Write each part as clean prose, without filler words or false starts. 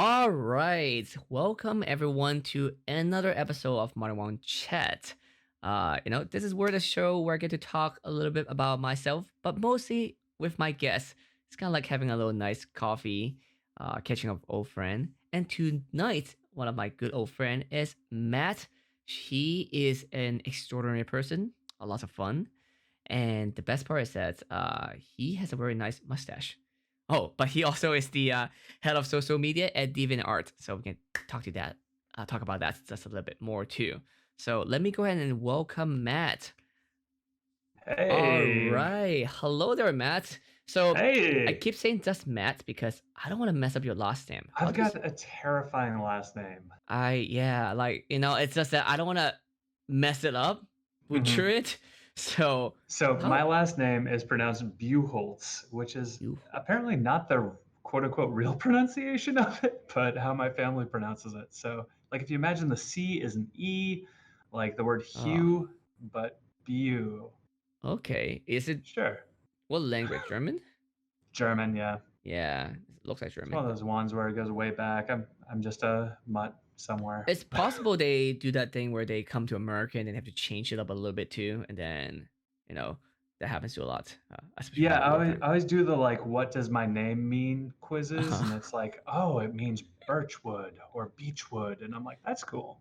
All right, welcome everyone to another episode of Modern Wong Chat. This is where the show where I get to talk a little bit about myself, but mostly with my guests. It's kind of like having a little nice coffee, catching up with old friend. And tonight, one of my good old friend is Matt. He is an extraordinary person, a lot of fun, and the best part is that he has a very nice mustache. Oh, but he also is the head of social media at Deviant Art, so we can talk about that just a little bit more too. So let me go ahead and welcome Matt. All Hey, right, hello there, Matt. So I hey, keep saying just Matt because I don't want to mess up your last name. How I've does got a terrifying last name. it's just that I don't want to mess it up, butcher Mhm. it. So So my how last name is pronounced Buchholtz, which is you apparently not the quote unquote real pronunciation of it, but how my family pronounces it. So, like, if you imagine the C is an E, like the word oh hue, but Bu. okay. Is it Sure. what language? German? German, yeah. Yeah, it looks like It's one German. of those ones where it goes way back. I'm just a mutt somewhere. It's possible they do that thing where they come to America and then have to change it up a little bit too, and then you know that happens to a lot, especially Yeah, from I older always, time. I always do the like, what does my name mean quizzes, Uh-huh. and it's like, oh, it means birchwood or beechwood, and I'm like, that's cool.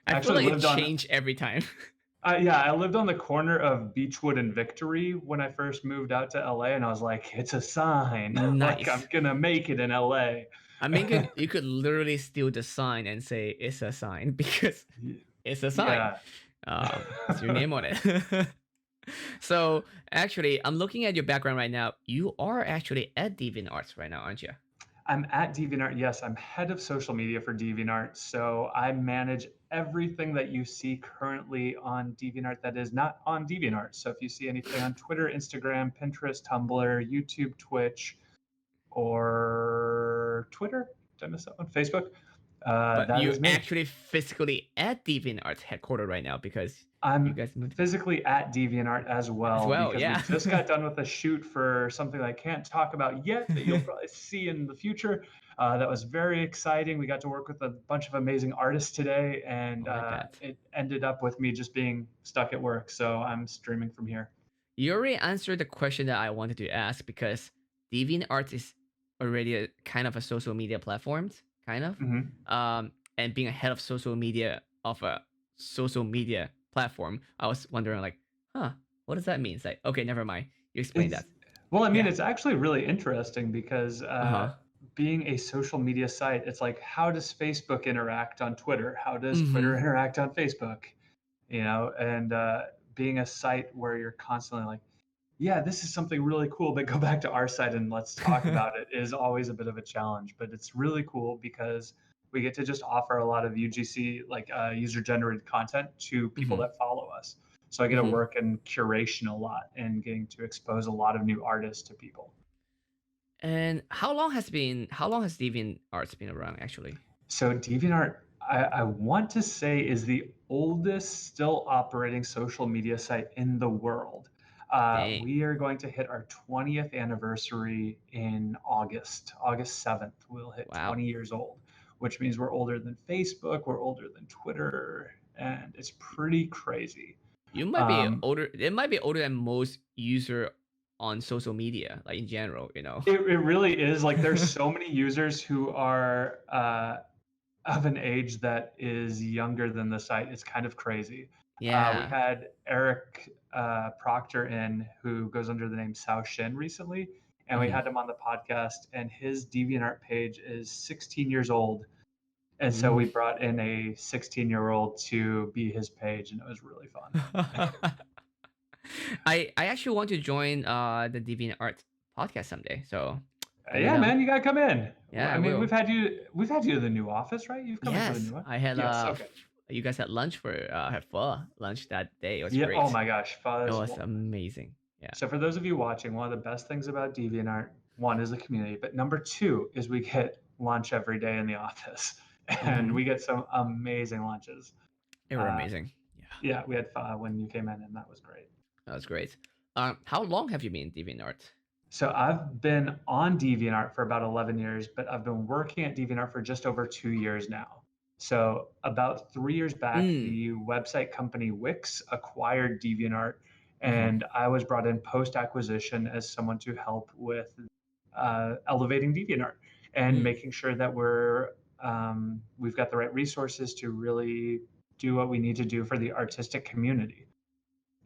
I I feel actually like it lived on, changed every time. yeah, I lived on the corner of Beechwood and Victory when I first moved out to LA, and I was like, it's a sign, like I'm Nice. gonna make it in LA. I mean, you could literally steal the sign and say it's a sign because it's a sign. Yeah. It's your name on it. So actually, I'm looking at your background right now. You are actually at DeviantArts right now, aren't you? I'm at DeviantArt. Yes, I'm head of social media for DeviantArt. So I manage everything that you see currently on DeviantArt that is not on DeviantArt. So if you see anything on Twitter, Instagram, Pinterest, Tumblr, YouTube, Twitch, or Twitter, did I miss that one? Facebook, But that you is me. actually physically at DeviantArts headquarters right now because you I'm guys moved physically at DeviantArt as as well well. because we Yeah. just got done with a shoot for something I can't talk about yet that you'll probably see in the future. That was very exciting. We got to work with a bunch of amazing artists today, and Oh, I bet. it ended up with me just being stuck at work. So I'm streaming from here. You already answered the question that I wanted to ask because DeviantArts is already a kind of a social media platform, kind of. Hmm. And being a head of social media of a social media platform, I was wondering like, huh, what does that mean? It's like, okay, never mind. You explain It's that. well, I mean, Yeah. it's actually really interesting because Uh-huh. being a social media site, it's like how does Facebook interact on Twitter? How does Mm-hmm. Twitter interact on Facebook? And being a site where you're constantly like, yeah, this is something really cool, but go back to our site and let's talk about it is always a bit of a challenge. But it's really cool because we get to just offer a lot of UGC, like user generated content to people Mm-hmm. that follow us. So I get to Mm-hmm. work in curation a lot and getting to expose a lot of new artists to people. And how long has DeviantArts been around actually? So DeviantArt, I want to say, is the oldest still operating social media site in the world. Dang. We are going to hit our 20th anniversary in August. August 7th, we'll hit Wow. 20 years old, which means we're older than Facebook, we're older than Twitter, and it's pretty crazy. You might be Um, older. It might be older than most user on social media, like in general. it really is like there's so many users who are of an age that is younger than the site. It's kind of crazy. We Yeah. had Eric Proctor in who goes under the name Sao Shin recently, and we Hmm. had him on the podcast. And his DeviantArt page is 16 years old, and so Mm. we brought in a 16-year-old to be his page, and it was really fun. I actually want to join the DeviantArt podcast someday. So let me Yeah, know. man, you gotta come in. Yeah, I I mean, will. we've had you to the new office, right? You've come into the Yes, new one. I had Yes. Okay. you guys had lunch for had pho lunch that day. It was Yeah. Oh great. my gosh, It Fuzz. was amazing. Yeah. So for those of you watching, one of the best things about DeviantArt, one is the community, but number two is we get lunch every day in the office, and Hmm. we get some amazing lunches. They were Uh, amazing. Yeah, yeah, we had when you came in, and that was great. that was great. How long have you been in DeviantArt? So I've been on DeviantArt for about 11 years, but I've been working at DeviantArt for just over 2 years now. So about 3 years back, Mm. the website company Wix acquired DeviantArt, Hmm. and I was brought in post-acquisition as someone to help with elevating DeviantArt and Mm. making sure that we've got the right resources to really do what we need to do for the artistic community.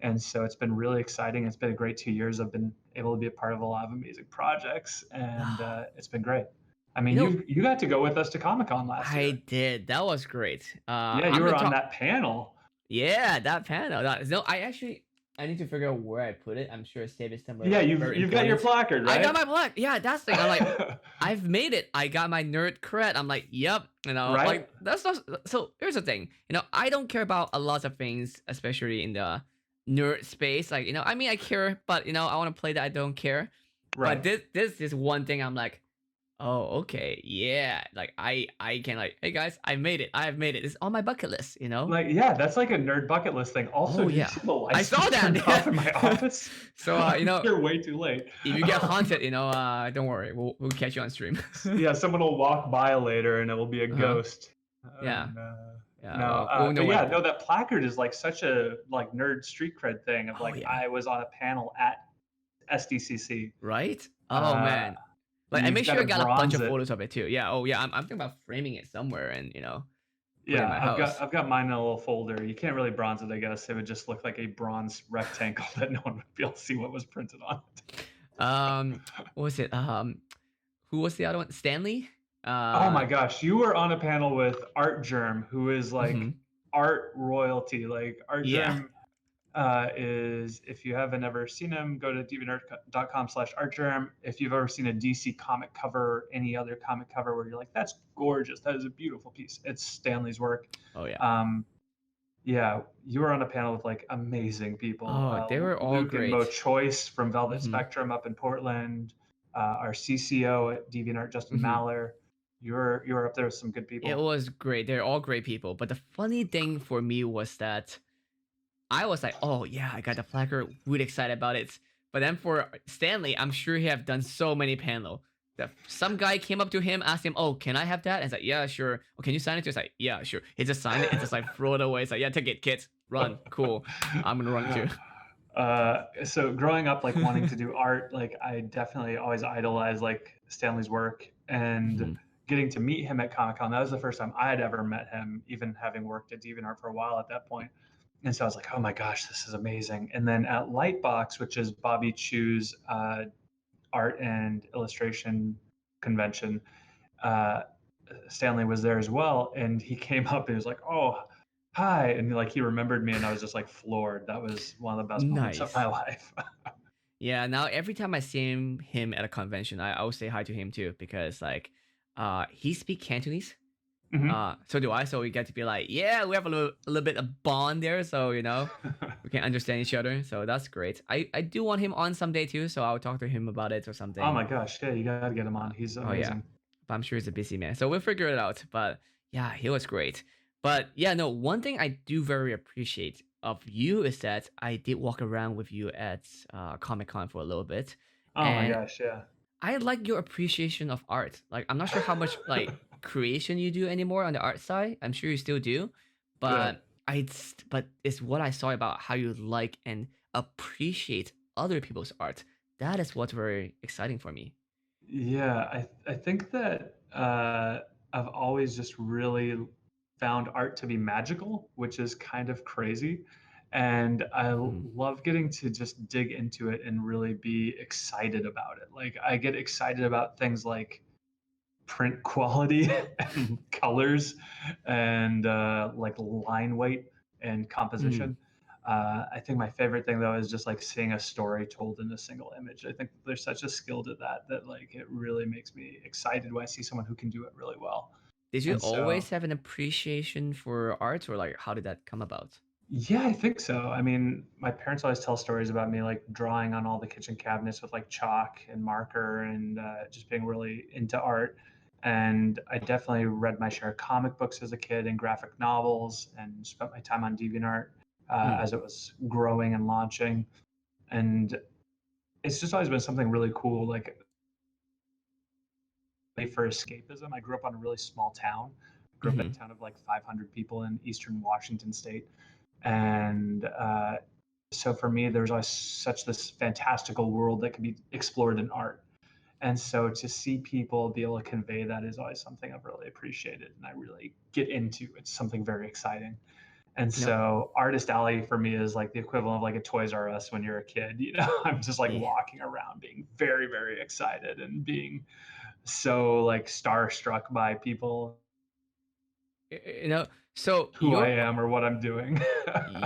And so it's been really exciting. It's been a great 2 years. I've been able to be a part of a lot of amazing projects, and it's been great. I mean, You know, you got to go with us to Comic Con last year. I did. That was great. Yeah, you I'm were the on top. that panel. Yeah, that panel. No, I need to figure out where I put it. I'm sure I saved it somewhere Yeah, very you've got your important. placard, I got right? my black. Yeah, that's the thing. I'm like, I've made it. I got my nerd cred. I'm like, yep. Right? Like that's not. So here's the thing. I don't care about a lot of things, especially in the nerd space. Like, I mean, I care, but I want to play that I don't care. But Right. this is one thing. I'm like, oh, okay, yeah. Like I can like, hey guys, I made it. I have made it. It's on my bucket list. Like, yeah, that's like a nerd bucket list thing. Also, Oh did you yeah, see the I lights saw just turned off in my that. office? So I was here way too late. if you get haunted, don't worry, we'll catch you on stream. Yeah, someone will walk by later and it will be a Uh-huh. ghost. Yeah, And yeah. no, Well, we'll know but when. yeah, no, that placard is like such a like nerd street cred thing of Oh like yeah, I was on a panel at SDCC. right. Oh Uh, man, like I you've make got sure to I got a bunch bronze of it. photos of it too. Yeah. Oh yeah, I'm thinking about framing it somewhere and put it in Yeah, my I've got house. I've got mine in a little folder. You can't really bronze it, I guess. It would just look like a bronze rectangle that no one would be able to see what was printed on it. What was it? Who was the other one? Stanley. Oh Uh, my gosh, you were on a panel with Art Germ, who is like mhm. art royalty. Like Art Yeah. Germ is, if you haven't ever seen him, go to deviantart.com/artgerm. If you've ever seen a DC comic cover, any other comic cover where you're like, that's gorgeous, that is a beautiful piece, it's Stanley's work. Oh yeah. Um, yeah, you were on a panel with like amazing people. Oh, they were all Luke and Mo great. Choice from Velvet Hmm. Spectrum up in Portland, our CCO at DeviantArt, Justin Hmm. Maller. You were up there with some good It people. was great. They're all great people. But the funny thing for me was that I was like, oh yeah, I got the placard, really excited about it. But then for Stanley, I'm sure he have done so many panel. That some guy came up to him, asked him, "Oh, can I have that?" And he's like, "Yeah, sure." "Oh, can you sign it?" He's like, "Yeah, sure." He just signed it and just like throw it away. It's like, "Yeah, take it, kids, run, cool. I'm gonna run too." So growing up, like wanting to do art, like I definitely always idolized like Stanley's work, and Hmm. getting to meet him at Comic Con. That was the first time I had ever met him, even having worked at DeviantArt for a while at that point. And so I was like, oh my gosh, this is amazing. And then at Lightbox, which is Bobby Chu's art and illustration convention, uh, Stanley was there as well, and he came up and he was like, "Oh, hi," and like he remembered me, and I was just like floored. That was one of the best moments of my Nice. life. Yeah. Now every time I see him at a convention, I always say hi to him too because like, he speak Cantonese. Mhm. So do I. So we get to be like, yeah, we have a little bit of bond there. So we can understand each other. So that's great. I do want him on someday too. So I'll talk to him about it or Oh something. my gosh, yeah, you gotta get him on. He's Oh yeah, amazing. but I'm sure he's a busy man. So we'll figure it out. But yeah, he was great. But yeah, no, one thing I do very appreciate of you is that I did walk around with you at Comic Con for a little bit, Oh my and gosh, yeah. I like your appreciation of art. Like I'm not sure how much like creation you do anymore on the art side. I'm sure you still do, Good. but it's what I saw about how you like and appreciate other people's art. That is what's very exciting for me. Yeah, I think that I've always just really found art to be magical, which is kind of crazy. And Mhm. love getting to just dig into it and really be excited about it. Like I get excited about things like print quality and colors and like line weight and Mhm. composition. I think my favorite thing though is just like seeing a story told in a single image. I think there's such a skill to that like it really makes me excited when I see someone who can do it really well. Did you And always so have an appreciation for art, or like how did that come about? yeah, I think so. I mean, my parents always tell stories about me like drawing on all the kitchen cabinets with like chalk and marker and just being really into art. And I definitely read my share of comic books as a kid and graphic novels and spent my time on DeviantArt Mm. as it was growing and launching. And it's just always been something really cool, like for escapism. I grew up on a really small town. I grew up in Mm-hmm. a town of like 500 people in eastern Washington State, and so for me, there's always such this fantastical world that can be explored in art. And so to see people be able to convey that is always something I've really appreciated and I really get into. It's something very exciting. And You know, so Artist Alley for me is like the equivalent of like a Toys R Us when you're a kid. I'm just like yeah. walking around being very, very excited and being so like starstruck by people You know, so who I am or what I'm doing.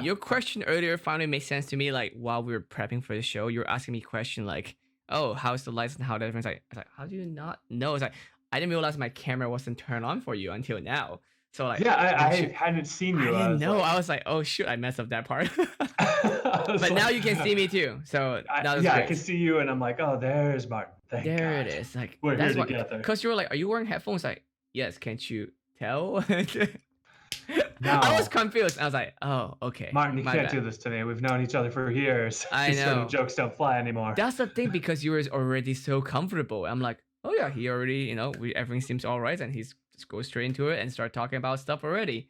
your question earlier finally made sense to me. Like while we were prepping for the show, you were asking me a question like, "Oh, how's the lights and how the difference?" Like, I was like, "How do you not know?" It's like I didn't realize my camera wasn't turned on for you until now. So like, Yeah, oh I shoot, hadn't seen I you. I didn't was know. like, I was like, "Oh shoot, I messed up that part." I was But now like, you can see me too. So that was yeah, I can great. see you, and I'm like, oh, there's Martin. Thank There it God, is. Like we're here that's what. together. Cause you were like, "Are you wearing headphones?" Like, yes. Can't you tell? I was No, confused. I was like, "Oh, okay, Martin, you my can't bad." do this to me. We've known each other for years. I These sort of know. jokes don't fly anymore. That's the thing because you were already so comfortable. I'm like, oh yeah, he already, everything seems all right, and he's just go straight into it and start talking about stuff already.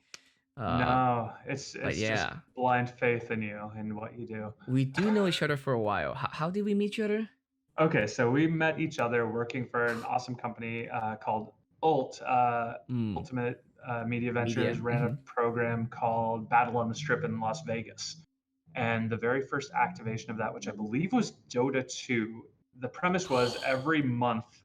Uh, No, but it's just yeah, blind faith in you and what you do. we do know each other for a while. How did we meet each other? Okay, so we met each other working for an awesome company called Hmm, Ultimate Media media. Ventures, ran a program called Battle on the Strip in Las Vegas. And the very first activation of that, which I believe was Dota 2, the premise was every month.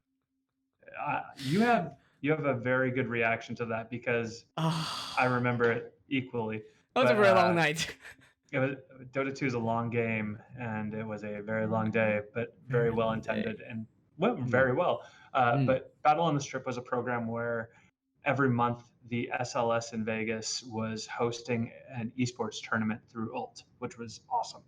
You have a very good reaction to that because I Oh, remember it equally. that was a But very long night. it was Dota 2 is a long game, and it was a very long day, but very Very well long intended day. and went Hmm. very well. Hmm. But Battle on the Strip was a program where every month the SLS in Vegas was hosting an esports tournament through Ult, which was awesome.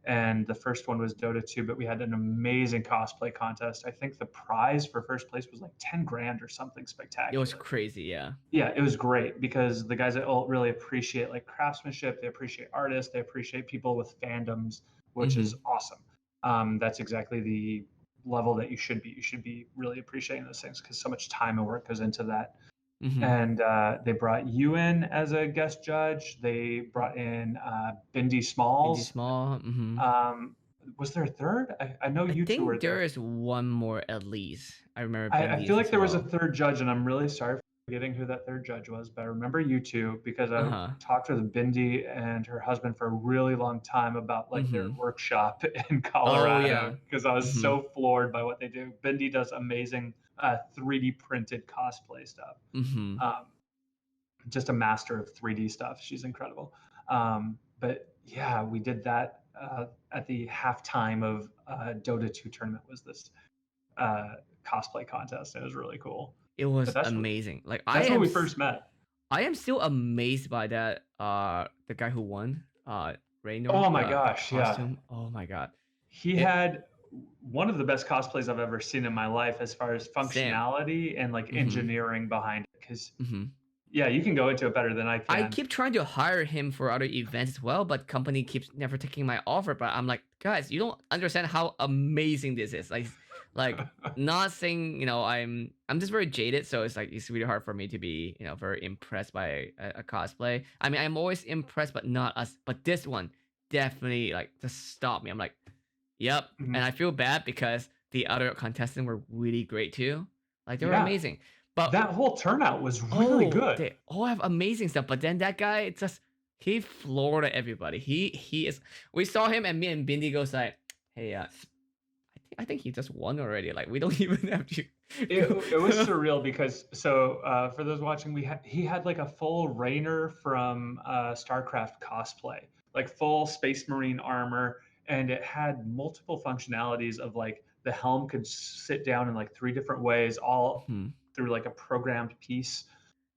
And the first one was Dota 2, but we had an amazing cosplay contest. I think the prize for first place was like 10 grand or something It was spectacular. crazy. Yeah. Yeah, it was great because the guys at Ult really appreciate like craftsmanship, they appreciate artists, they appreciate people with fandoms, which is Hmm. awesome. That's exactly the level that you should be. You should be really appreciating those things because so much time and work goes into that. Hmm. And they brought you in as a guest judge. They brought in Bindi Indie Smalls. small. Hmm. Um, was there a third? I know I you two were think there there. is one more at least. I remember I Bendy's feel like as there was a well. third judge, and I'm really sorry for forgetting who that third judge was, but I remember you two because Uh I huh. talked with Bindi and her husband for a really long time about like their Hmm. workshop in Oh Colorado yeah. because I was Mhm. so floored by what they do. Bindi does amazing 3D printed cosplay stuff. Mhm. Um, just a master of 3D stuff. She's incredible. But yeah, we did that at the halftime of Dota 2 tournament was this uh, cosplay contest. It was really cool. It But was amazing. Like that's when we first met. I am still amazed by that the guy who won Raynor Oh my the gosh, yeah. costume. Oh my god. He It had one of the best cosplays I've ever seen in my life as far as Sam. functionality and like Mhm. engineering behind it. Because Mhm. yeah, you can go into it better than I I can. keep trying to hire him for other events as well, but company keeps never taking my offer. But I'm like, guys, you don't understand how amazing this is. Like not saying, I'm just very jaded, so it's like it's really hard for me to be, very impressed by a cosplay. I mean, I'm always impressed, but not us. But this one definitely like just stopped me. I'm like, yep, and Mhm. I feel bad because the other contestants were really great too. Like they were Yeah, amazing. But that whole turnout was really oh, good. they all have amazing stuff, but then that guy just he floored everybody. He is. We saw him, and me and Bindi goes like, "Hey, I think he just won already. Like we don't even have to It was go." surreal because for those watching, he had like a full Raynor from StarCraft cosplay, like full Space Marine armor, and it had multiple functionalities of like the helm could sit down in like three different ways, all Hmm. through like a programmed piece.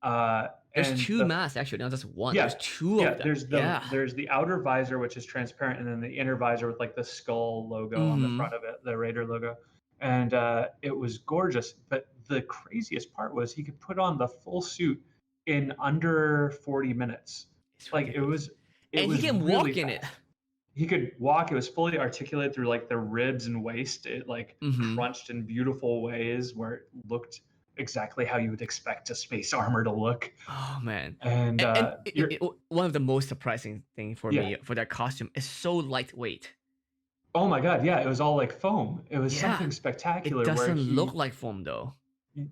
Uh, There's and two the masks actually, not just one. There's Yeah, two of yeah. them. Yeah. There's the outer visor which is transparent, and then the inner visor with like the skull logo on the Mm-hmm. front of it, the Raider logo, and it was gorgeous. But the craziest part was he could put on the full suit in under 40 minutes. It's Like ridiculous, it and he was can really walk in it. fast. he could walk. It was fully articulated through like the ribs and waist. It like Mm-hmm. crunched in beautiful ways where it looked exactly how you would expect a space armor to look. Oh man. And And you're one of the most surprising thing for yeah. me for that costume is so lightweight. Oh my God, yeah, it was all like foam. It was Yeah. something It spectacular where doesn't look he like foam though.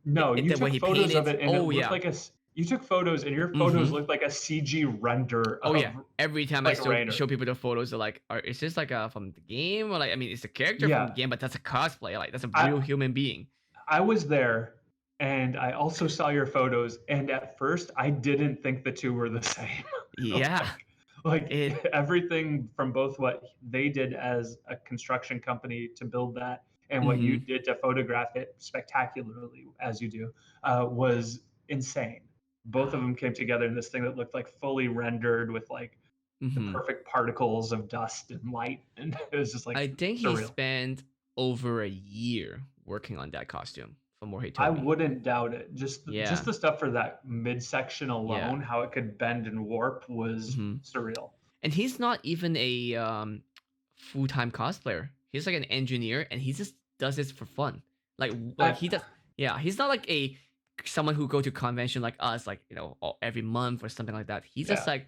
no, you The way took he photos of painted. it and it Oh looked yeah. like you took photos and your photos Mm-hmm. looked like a CG render Oh yeah. of Every time I like Rainer. show people the photos, they're like, is this like from the game? Or like, I mean, it's a character from the Yeah, game, but that's a cosplay. Like, that's a I real human being. I was there and I also saw your photos and at first I didn't think the two were the same. Yeah. like It. everything from both what they did as a construction company to build that and what you Mm-hmm. did to photograph it spectacularly as you do was insane. Both of them came together in this thing that looked like fully rendered with like the Mm-hmm. perfect particles of dust and light, and it was just like I think he surreal. spent over a year working on that costume, from what he I told me. wouldn't doubt it. Just Yeah. the stuff for that midsection Yeah. alone, how it could bend and warp was Mm-hmm. surreal. And he's not even a full-time cosplayer. He's like an engineer, and he just does this for fun. Like I, he does. Yeah, he's not like a someone who go to convention like us, like every month or something like that. He's just yeah,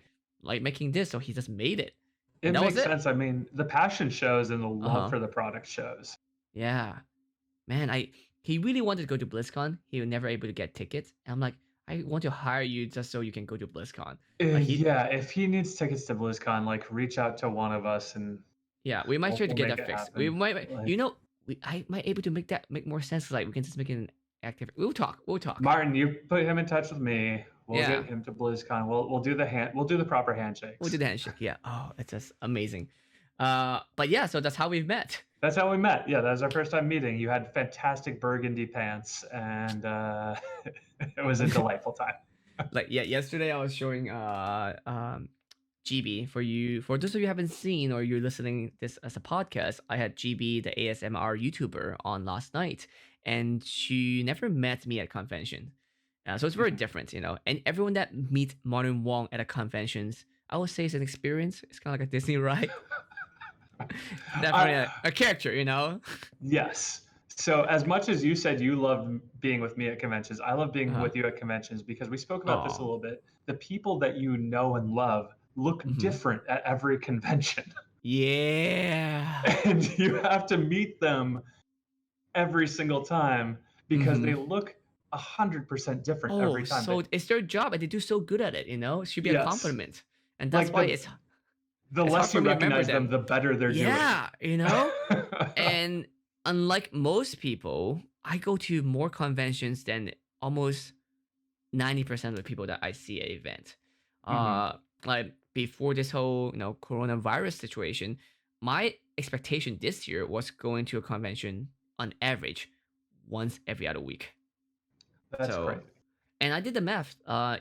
like making this, so he just made it, and it that was makes it. sense. I mean, the passion shows and the Uh love huh. for the product shows. Yeah, man. He really wanted to go to BlizzCon. He was never able to get tickets. And I'm like, I want to hire you just so you can go to BlizzCon. Like he, Yeah, if he needs tickets to BlizzCon, like reach out to one of us and yeah, we might try to we'll get make that it fixed. We happen. might, Like I might able to make more sense. Like we can just make it an active. We'll talk. We'll talk. Martin, you put him in touch with me. We'll Yeah, get him to BlizzCon. We'll do we'll do the proper we'll do handshakes. the handshake. Yeah. Oh, it's just amazing. But yeah, so that's how we've met. That's how we met. Yeah, that was our first time meeting. You had fantastic burgundy pants, and it was a delightful time. Like yeah, yesterday I was showing GB for you. For those of you who haven't seen or you're listening this as a podcast, I had GB, the ASMR YouTuber, on last night, and she never met me at convention. So it's very Mhm. different, you know. And everyone that meets Martin Wong at a conventions, I would say it's an experience. It's kind of like a Disney ride. Definitely I, a character, you know. yes. So as much as you said you loved being with me at conventions, I love being Uh-huh. with you at conventions because we spoke about this a Oh. little bit. The people that you know and love look Mm-hmm. different at every convention, Yeah. and you have to meet them every single time because Mm-hmm. they look 100% different Oh, every time. so But it's their job and they do so good at it, you know? It should be a yes, compliment. And that's like why the it's hard less for you me to remember recognize them, them. the better they're doing. Yeah, you know? And unlike most people, I go to more conventions than almost 90% of the people that I see at event. Mhm. Like before this whole, coronavirus situation, my expectation this year was going to a convention on average once every other week. That's So, great. and I did the math.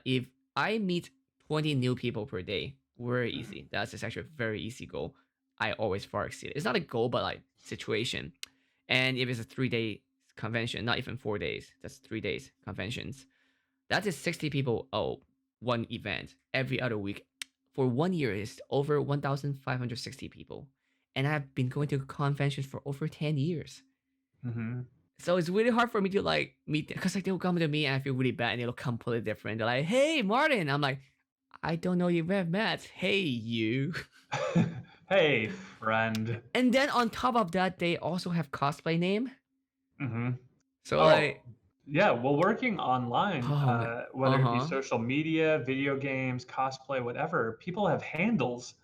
If I meet 20 new people per day, very Mhm. easy. That's just actually a very easy goal. I always far exceed it. It's not a goal, but like situation. And if it's a 3 day convention, not even 4 days, that's 3 days conventions. That is 60 people. Oh, one event every other week. For 1 year, it's over 1,560 people. And I've been going to conventions for over 10 years. Mhm. So it's really hard for me to like meet because like they'll come to me and I feel really bad and they look completely different. They're like, "Hey, Martin," I'm like, "I don't know you have met. Hey, you." Hey, friend. And then on top of that, they also have cosplay name. Mhm. So Oh, like, yeah. Well, working online, oh man, uh whether it be huh, social media, video games, cosplay, whatever, people have handles,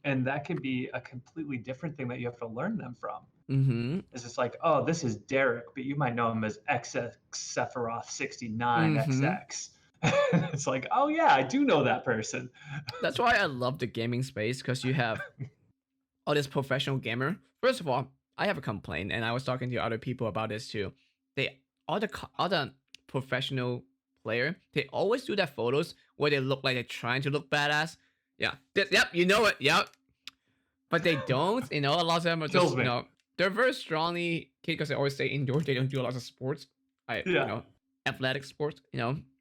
and that can be a completely different thing that you have to learn them from. mm-hmm, It's just like, oh, this is Derek, but you might know him as XX Sephiroth mm-hmm. 69XX. It's like, oh yeah, I do know that person. That's why I love the gaming space because you have all this professional gamer. First of all, I have a complaint, and I was talking to other people about this too. They all the professional player, they always do that photos where they look like they're trying to look badass. Yeah, yep, you know it. Yep, but they don't. You know, a lot of them are Kills just me. they're very strongly because they always stay indoors. They don't do a lot of sports. Yeah, Athletic sports.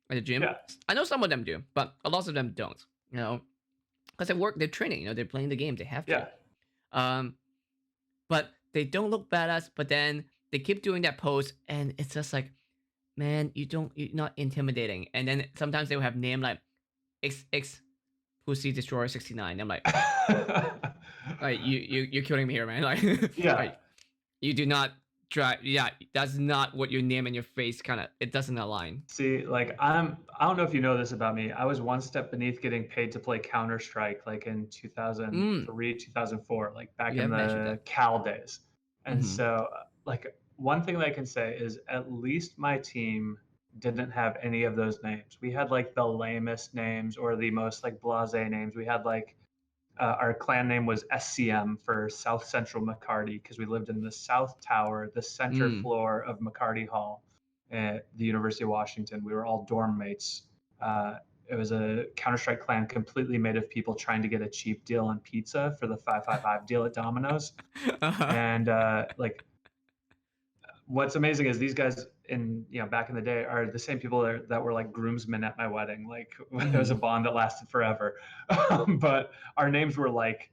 At the gym. yeah, I know some of them do, but a lot of them don't. Because they work, they're training. They're playing the game. They have to. yeah. Um, but they don't look badass. But then they keep doing that pose, and it's just like, man, you're not intimidating. And then sometimes they will have name like XX Pussy Destroyer 69. I'm like you're killing me here, man. Like, Yeah. like you do not try. Yeah, that's not what your name and your face kind of. It doesn't align. See, like I don't know if you know this about me. I was one step beneath getting paid to play Counter-Strike like in Mm, 2003, 2004, like back you in have mentioned the that. Cal days. And Mm-hmm. so like one thing that I can say is at least my team didn't have any of those names. We had like the lamest names or the most like blasé names. We had like our clan name was SCM for South Central McCarty because we lived in the South Tower, the center Mm. floor of McCarty Hall at the University of Washington. We were all dorm mates. It was a Counter Strike clan completely made of people trying to get a cheap deal on pizza for the 555 deal at Domino's. Uh-huh. And like what's amazing is these guys in back in the day are the same people that were like groomsmen at my wedding. Like it was a Mm-hmm. bond that lasted forever. But our names were like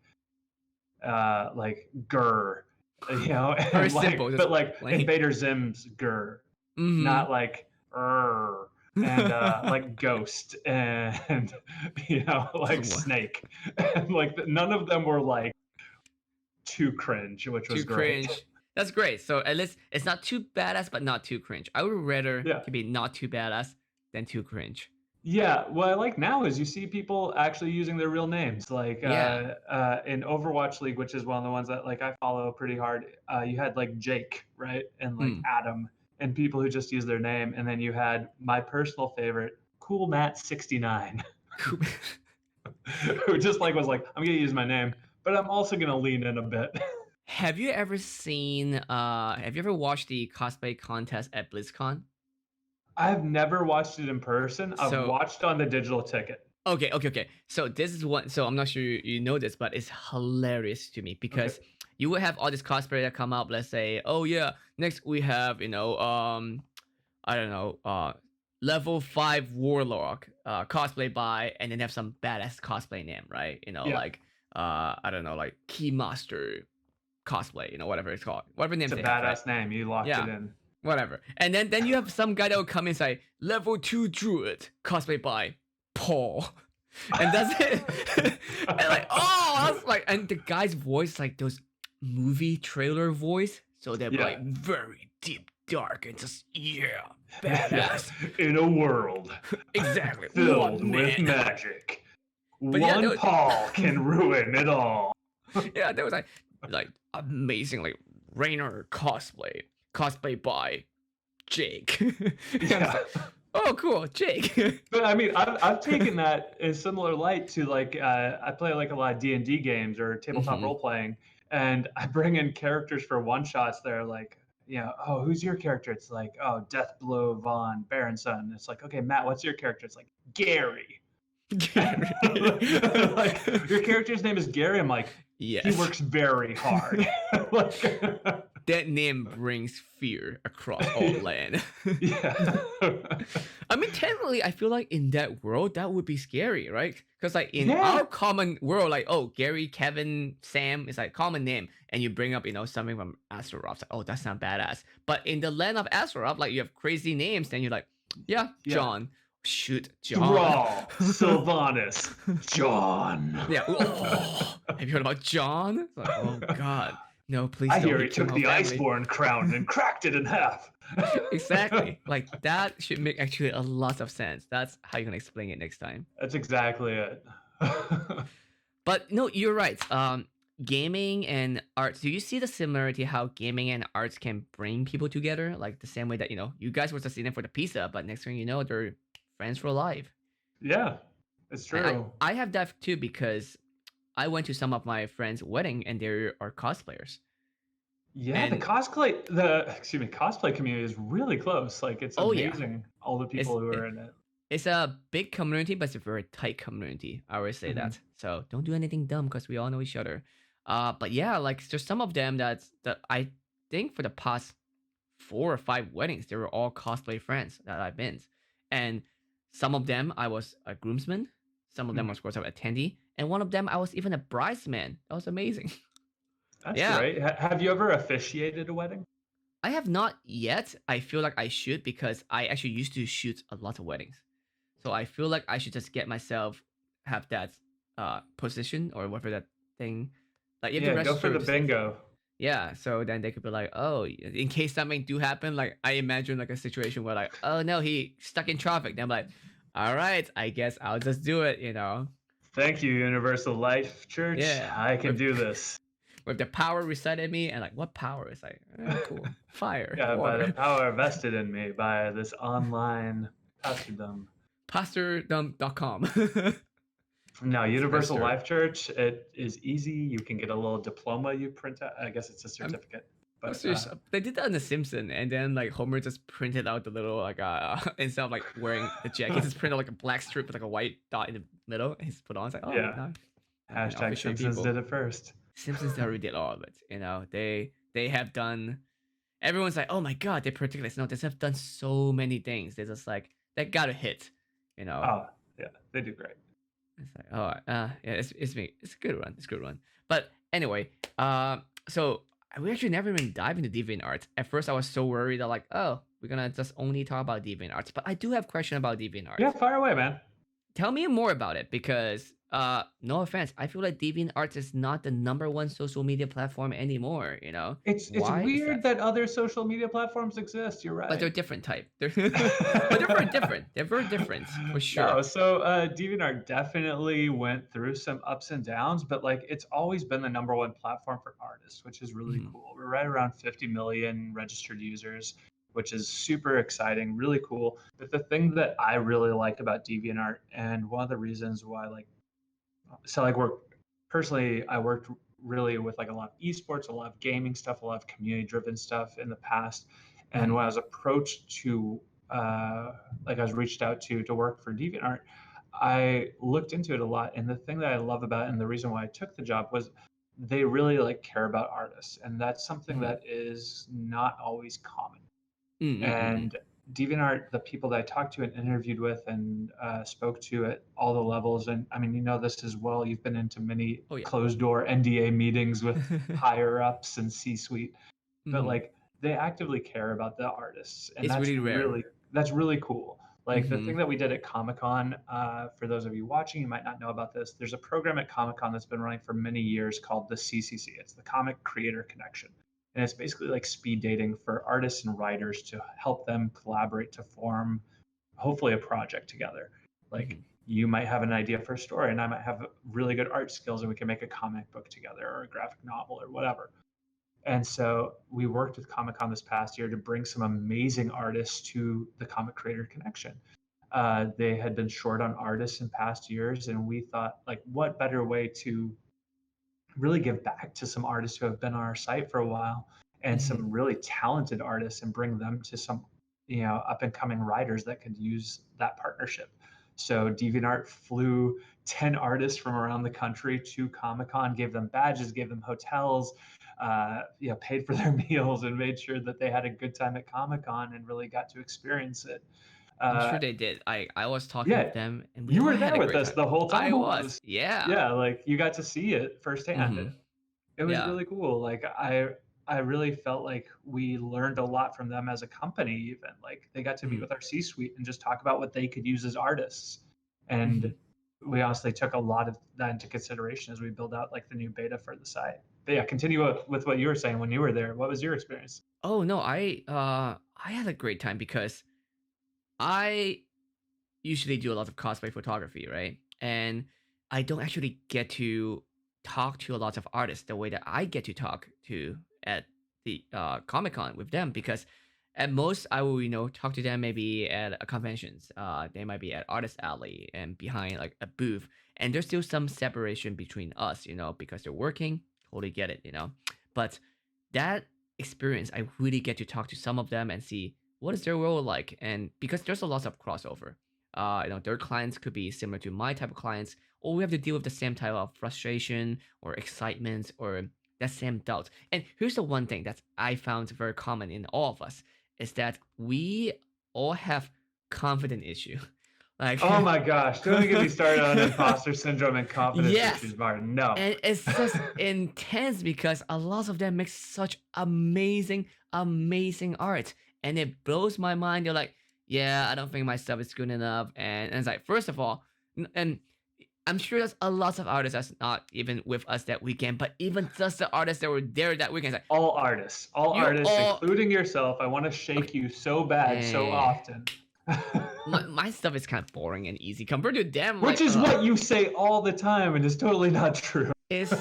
Gur, Very and simple, like just but like plain. Invader Zim's Gur, Mm-hmm. not like and like Ghost and Just like one. Snake, and like none of them were like too cringe, which was Too great. cringe. That's great. So at least it's not too badass, but not too cringe. I would rather Yeah. to be not too badass than too cringe. Yeah, what I like now is you see people actually using their real names. Like Yeah. in Overwatch League, which is one of the ones that like I follow pretty hard. You had like Jake, right, and like Mm. Adam, and people who just use their name. And then you had my personal favorite, Cool Matt 69, who just like was like, I'm gonna use my name, but I'm also gonna lean in a bit. Have you ever seen? Have you ever watched the cosplay contest at BlizzCon? I've never watched it in person. I've So watched on the digital ticket. okay. So this is one. So I'm not sure you know this, but it's hilarious to me Okay. because you will have all this cosplay that come up. Let's say, oh yeah, next we have I don't know, level 5 warlock, cosplay by, and then have some badass cosplay name, right? Yeah, Like I don't know, like Keymaster cosplay, whatever it's called, whatever it's names a they have, right? badass name. You locked it Yeah, in. whatever. And then you have some guy that will come and say level 2 druid cosplay by Paul. And that's it. And like, oh, that's like, and the guy's voice like those movie trailer voice. So they're Yeah. like very deep, dark, and just Yeah. badass. In a world Exactly. filled One with man. magic, But yeah, one Paul can ruin it all. yeah, there was like amazing like Rainer cosplay by Jake. And it's Yeah. like, oh, cool, Jake. But I mean, I've taken that in similar light to like I play like a lot of D&D games or tabletop Hmm. role playing, and I bring in characters for one shots. They're like, oh, who's your character? It's like, oh, Deathblow Von Berenson. It's like, okay, Matt, what's your character? It's like Gary. Like your character's name is Gary. I'm like, he Yes. works very hard. Like, That name brings fear across all land. yeah. I mean, technically, I feel like in that world, that would be scary, right? Because like in Yeah. our common world, like, oh, Gary, Kevin, Sam is like common name, and you bring up, something from Astaroth, like, oh, that's not badass. But in the land of Astaroth, like you have crazy names, then you're like, yeah, Yeah. John, shoot, John. Thrall, Sylvanas, John. Yeah. Oh, have you heard about John? It's like, oh God, no, please I don't. hear He he killed took my the family. Iceborne crown and cracked it in half. Exactly. Like that should make actually a lot of sense. That's how you can explain it next time. That's exactly it. But no, you're right. Gaming and arts. Do you see the similarity how gaming and arts can bring people together? Like the same way that you guys were just in it for the pizza, but next thing you know, they're friends for life. Yeah, it's And I true. I have that too because I went to some of my friends' wedding and they are cosplayers. Yeah, And cosplay community is really close. Like it's oh yeah, amazing all the it's people who are in it. it's a big community, but it's a very tight community. I always say Mhm. that. So don't do anything dumb because we all know each other. But yeah, like there's some of them that I think for the past 4 or 5 weddings, they were all cosplay friends that I've been. And some of them I was a groomsman, some of them Mhm. was of course an attendee, and one of them I was even a bridesman. That was amazing. That's Yeah, great. Have you ever officiated a wedding? I have not yet. I feel like I should because I actually used to shoot a lot of weddings. So I feel like I should just get myself have that position or whatever that thing. Like you have to Yeah, go for register the to stuff. bingo. Yeah, so then they could be like, oh, in case something do happen, like I imagine like a situation where like, oh no, he stuck in traffic. Then I'm like, all right, I guess I'll just do it, you know. Thank you, Universal Life Church. Yeah, I can with do this. with the power reset in me and like what power is like, cool, fire, Yeah, by the water, power vested in me by this online pastordom. pastordom.com. Now, It's Universal registered. Life Church, it is easy. You can get a little diploma you print out. I guess it's a I'm certificate, I'm but serious. They did that in The Simpsons, and then like Homer just printed out the little like instead of like wearing the jacket, he just printed like a black strip with like a white dot in the middle, and he's put on. It's like, oh, yeah. now I can Hashtag officiate Simpsons people. did it first. Simpsons already did all of it. You know, they have done. Everyone's like, oh my god, they're particular. No, they have done so many things. They're just like that got a hit. You know, Oh, yeah, they do great. it's like, oh, yeah, it's me. It's a good run. It's a good run. But anyway, so we actually never even dive into deviant arts. At first, I was so worried that like, oh, we're gonna just only talk about deviant arts. But I do have question about deviant Yeah, arts. fire away, man. Tell me more about it because no offense, I feel like DeviantArt is not the number one social media platform anymore, you know? It's Why is weird that? that other social media platforms exist. You're But they're right. different type. They're but they're very different. They're very different for No, sure. so DeviantArt definitely went through some ups and downs, but like it's always been the number one platform for artists, which is really Mhm, cool. We're right around 50 million registered users, which is super exciting, really cool. But the thing that I really like about DeviantArt, and one of the reasons why, like, so like we're personally, I worked really with like a lot of esports, a lot of gaming stuff, a lot of community driven stuff in the past. And mhm, when I was approached to like I was reached out to work for DeviantArt, I looked into it a lot. And the thing that I love about it and the reason why I took the job was they really like care about artists. And that's something mhm, that is not always common. mhm, mhm. And DeviantArt, the people that I talked to and interviewed with and spoke to at all the levels, and I mean, you know this as well. You've been into many Oh yeah. closed door NDA meetings with higher ups and C-suite, but Mhm. like they actively care about the artists, and It's really rare. that's really cool. Like the thing Mhm, that we did at Comic Con, for those of you watching, you might not know about this. There's a program at Comic Con that's been running for many years called the CCC. It's the Comic Creator Connection, and it's basically like speed dating for artists and writers to help them collaborate to form hopefully a project together. Like mhm, you might have an idea for a story and I might have really good art skills and we can make a comic book together or a graphic novel or whatever. And so we worked with Comic Con this past year to bring some amazing artists to the Comic Creator Connection. They had been short on artists in past years, and we thought, like, what better way to really give back to some artists who have been on our site for a while and mhm. some really talented artists and bring them to some up and coming writers that could use that partnership. So DeviantArt flew 10 artists from around the country to Comic-Con, gave them badges, gave them hotels, paid for their meals and made sure that they had a good time at Comic-Con and really got to experience it. I'm uh, sure they did. I was talking yeah, with them and we you all were had there a with great us time. the whole I time was. almost. Yeah. Yeah, like you got to see it firsthand. Mhm. It was Yeah. really cool. Like I really felt like we learned a lot from them as a company even. Like they got to meet Mhm, with our C-suite and just talk about what they could use as artists. And mhm. we honestly took a lot of that into consideration as we build out like the new beta for the site. But yeah, continue with what you were saying when you were there. What was your experience? Oh no, I had a great time because I usually do a lot of cosplay photography, right? And I don't actually get to talk to a lot of artists the way that I get to talk to at the Comic Con with them because at most I will talk to them maybe at a conventions. They might be at Artist Alley and behind like a booth, and there's still some separation between us, because they're working. Totally get it, but that experience, I really get to talk to some of them and see what is their role like, and because there's a lot of crossover. Their clients could be similar to my type of clients, or we have to deal with the same type of frustration or excitement or that same doubt. And here's the one thing that I found very common in all of us is that we all have confidence issue. Like, Oh my gosh! Don't get me started on imposter syndrome and confidence yes, issues, Martin. No. and it's just intense because a lot of them make such amazing, amazing art, and it blows my mind. They're like, yeah, I don't think my stuff is good enough, and it's like, first of all, and I'm sure there's a lot of artists that's not even with us that weekend, but even just the artists that were there that weekend, it's like, All you artists, all including yourself. I want to okay, shake you so bad, so eh, often. my stuff is kind of boring and easy compared to them. Which Like, is what you say all the time, and is totally not true. it's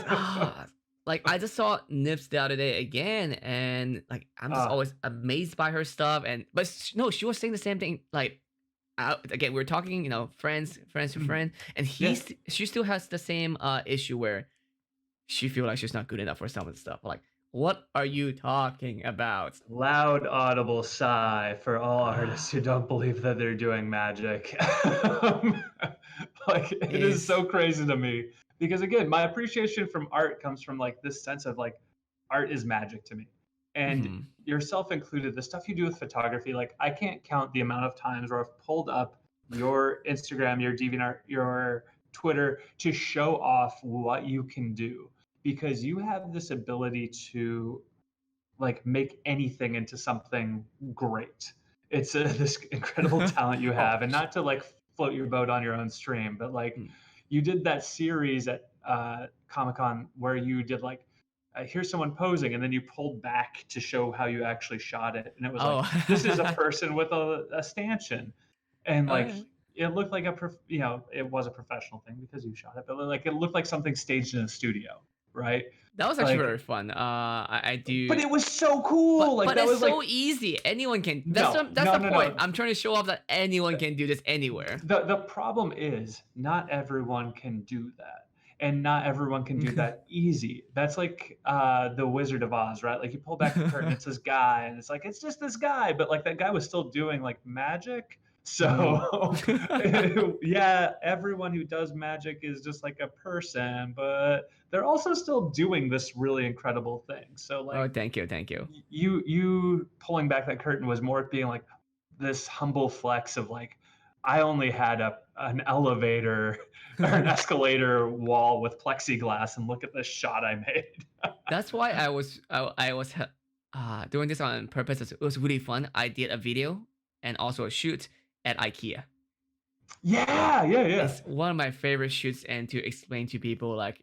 like I just saw Nips the other day again, and like I'm just Ah, always amazed by her stuff. And but no, she was saying the same thing. Like again, we are talking, friends to mhm. friend, and Yeah. she still has the same issue where she feel like she's not good enough for some of the stuff. Like, what are you talking about? Loud, audible sigh for all artists who don't believe that they're doing magic. Um, like, it is Is so crazy to me because, again, my appreciation from art comes from like this sense of like art is magic to me. And mhm. yourself included, the stuff you do with photography, like, I can't count the amount of times where I've pulled up your Instagram, your DeviantArt, your Twitter to show off what you can do because you have this ability to like make anything into something great. It's this incredible talent you Oh, have, and not to like float your boat on your own stream, but like mm. you did that series at Comic Con where you did like here's someone posing, and then you pulled back to show how you actually shot it, and it was like Oh, this is a person with a stanchion, and oh like yeah. it looked like it was a professional thing because you shot it, but like it looked like something staged in a studio, right? That was actually very Like, fun. I but do, it was so cool. Like but that it's was so like easy. Anyone can. no, That's no, the no, point. no. I'm trying to show off that anyone can do this anywhere. The problem is not everyone can do that. And not everyone can do that easy. That's like the Wizard of Oz, right? Like you pull back the curtain, it's this guy, and it's like it's just this guy, but like that guy was still doing like magic. Mhm. So yeah, everyone who does magic is just like a person, but they're also still doing this really incredible thing. So Oh, like thank you, thank you. you pulling back that curtain was more being like this humble flex of like I only had an elevator or an escalator wall with plexiglass, and look at this shot I made. That's why I was doing this on purpose. It was really fun. I did a video and also a shoot at IKEA. Yeah. Yeah, yeah, yeah. It's one of my favorite shoots, and to explain to people like,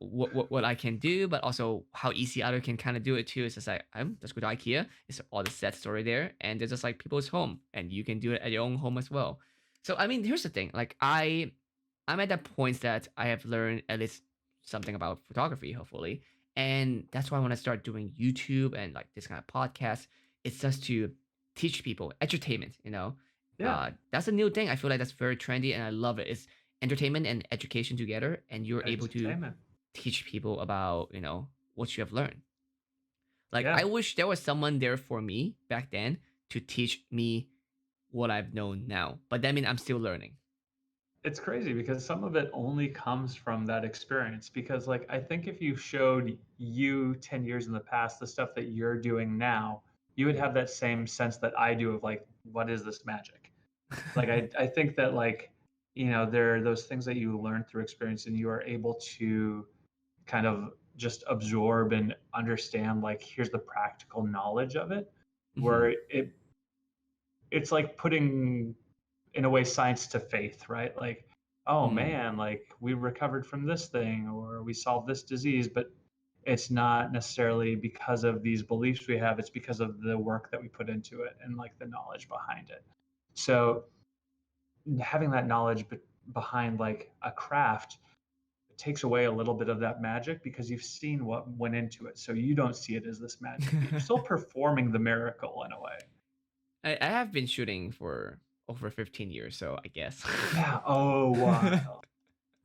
what I can do, but also how easy other can kind of do it too. It's just like I'm just go to IKEA. It's all the set story there, and there's just like people's home, and you can do it at your own home as well. So I mean, here's the thing. Like I'm at that point that I have learned at least something about photography, hopefully, and that's why I want to start doing YouTube and like this kind of podcast. It's just to teach people entertainment, Yeah, that's a new thing. I feel like that's very trendy, and I love it. It's entertainment and education together, and you're able to entertainment. teach people about what you have learned. Like I Yeah. wish there was someone there for me back then to teach me what I've known now. But that means I'm still learning. It's crazy because some of it only comes from that experience. Because, like, I think if you showed you 10 years in the past the stuff that you're doing now, you would have that same sense that I do of, like, what is this magic? Like, I think that, like, there are those things that you learn through experience and you are able to kind of just absorb and understand, like, here's the practical knowledge of it, Mhm, where it's like putting in a way science to faith, right? Like, oh mhm, man, like we recovered from this thing or we solved this disease, but it's not necessarily because of these beliefs we have, it's because of the work that we put into it and like the knowledge behind it. So having that knowledge behind like a craft takes away a little bit of that magic because you've seen what went into it. So you don't see it as this magic, but you're still performing the miracle in a way. I have been shooting for over 15 years, so I guess. Yeah. Oh, wow.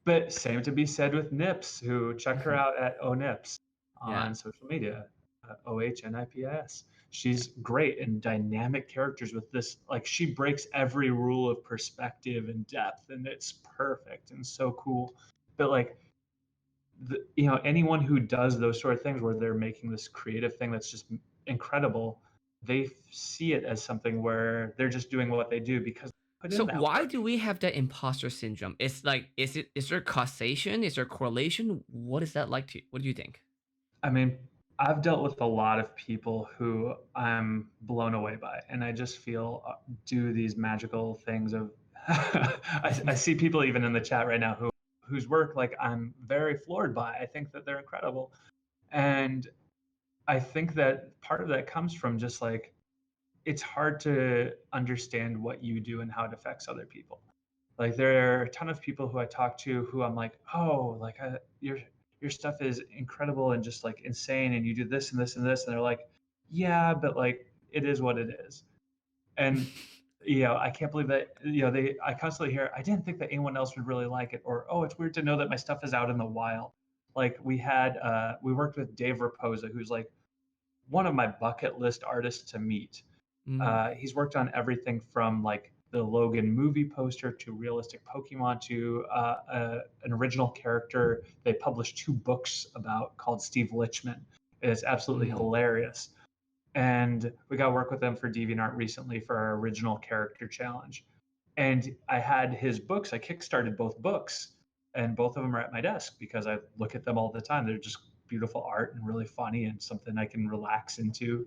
But same to be said with Nips, who check her Mhm, out at ONIPS yeah. on social media, OHNIPS. She's great and dynamic characters with this. Like she breaks every rule of perspective and depth, and it's perfect and so cool. But like, anyone who does those sort of things where they're making this creative thing that's just incredible, they see it as something where they're just doing what they do because put in So that why work. do we have that imposter syndrome? It's like, is there causation? Is there correlation? What is that like to? What do you think? I mean, I've dealt with a lot of people who I'm blown away by, and I just feel do these magical things of. I see people even in the chat right now whose work like I'm very floored by. I think that they're incredible, and I think that part of that comes from just like it's hard to understand what you do and how it affects other people. Like there are a ton of people who I talk to who I'm like, oh, like your stuff is incredible and just like insane, and you do this and this and this, and they're like, yeah, but like it is what it is, and I can't believe that they I constantly hear I didn't think that anyone else would really like it, or oh, it's weird to know that my stuff is out in the wild. Like we worked with Dave Raposa, who's like one of my bucket list artists to meet. Mm, He's worked on everything from like the Logan movie poster to realistic Pokemon to an original character they published 2 books about called Steve Lichman. It's absolutely mm, hilarious. And we got to work with them for DeviantArt recently for our original character challenge. And I had his books. I kickstarted both books, and both of them are at my desk because I look at them all the time. They're just beautiful art and really funny and something I can relax into.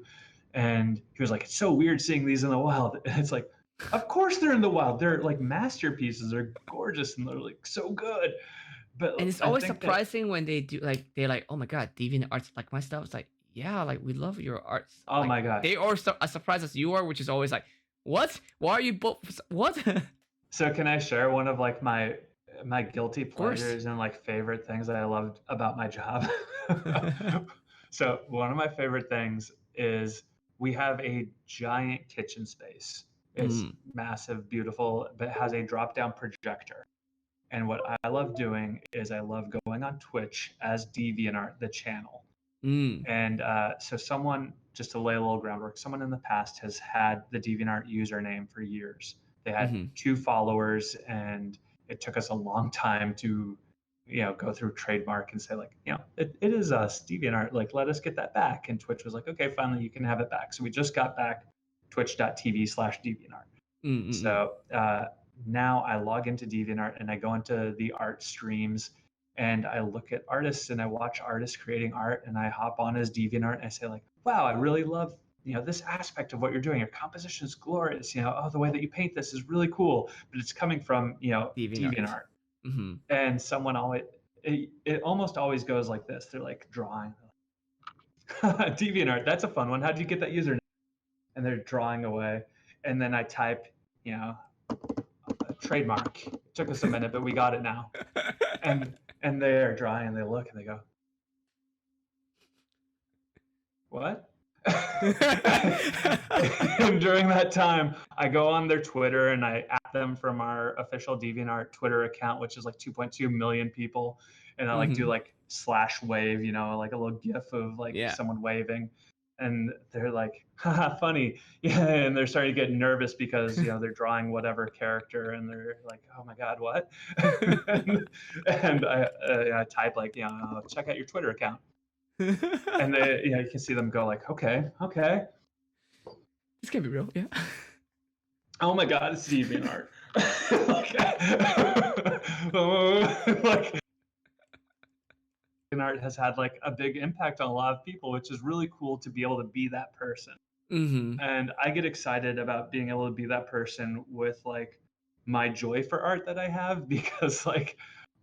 And he was like, "It's so weird seeing these in the wild." And it's like, of course they're in the wild. They're like masterpieces. They're gorgeous and they're like so good. and But it's I always think that, surprising when they do like they're like, oh my god, deviant arts like my stuff. It's like, yeah, like we love your arts. oh Like my gosh. they are as surprised as you are, which is always like, what? Why are you both? What? Of So can I share one of like my guilty course. pleasures and like favorite things that I loved about my job? So one of my favorite things is we have a giant kitchen space. It's Mm, massive, beautiful, but it has a drop down projector. And what I love doing is I love going on Twitch as DeviantArt, the channel. mm, And so someone, just to lay a little groundwork, someone in the past has had the DeviantArt username for years. They had mm-hmm. 2 followers, and it took us a long time to, go through trademark and say like, it is us, DeviantArt. Like, let us get that back. And Twitch was like, okay, finally, you can have it back. So we just got back twitch.tv/DeviantArt. Mm, mm, mm. So now I log into DeviantArt and I go into the art streams and I look at artists and I watch artists creating art and I hop on as DeviantArt and I say like, wow, I really love this aspect of what you're doing. Your composition is glorious. Oh, the way that you paint this is really cool. But it's coming from Deviant art. DeviantArt, Mm-hmm. and someone always it almost always goes like this. They're like drawing. DeviantArt, that's a fun one. How did you get that username? And they're drawing away, and then I type, you know, trademark. It took us a minute, but we got it now. And they're drawing and they look and they go, what? And during that time, I go on their Twitter and I at them from our official DeviantArt Twitter account, which is like 2.2 million people. And I like do Mm-hmm. like slash wave, like a little GIF of like Yeah. someone waving. And they're like, haha, funny. Yeah. And they're starting to get nervous because, they're drawing whatever character and they're like, oh my God, what? and I type like, check out your Twitter account. And they, you can see them go like, okay, okay. This can be real, yeah. Oh my God, it's DeviantArt. like art has had like a big impact on a lot of people, which is really cool to be able to be that person. Mm-hmm. And I get excited about being able to be that person with like my joy for art that I have because like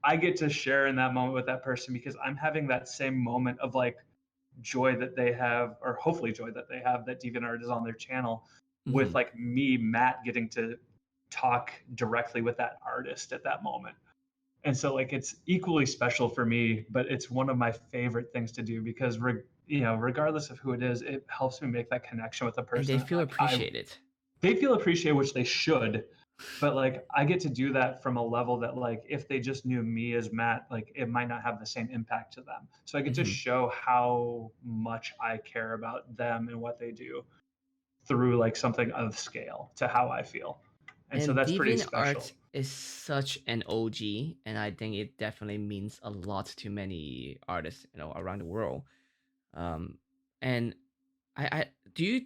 I get to share in that moment with that person because I'm having that same moment of like joy that they have, or hopefully joy that they have that DeviantArt is on their channel with Mm-hmm. like me, Matt, getting to talk directly with that artist at that moment. And so like it's equally special for me, but it's one of my favorite things to do because regardless of who it is, it helps me make that connection with the And they person that feel like I appreciated. they feel appreciated, which they should. But like I get to do that from a level that like if they just knew me as Matt, like it might not have the same impact to them. So I get to Mm-hmm. show how much I care about them and what they do through like something of scale to how I feel. And so And that's pretty Deviant special. Art is such an OG, and I think it definitely means a lot to many artists, around the world. Um, and I do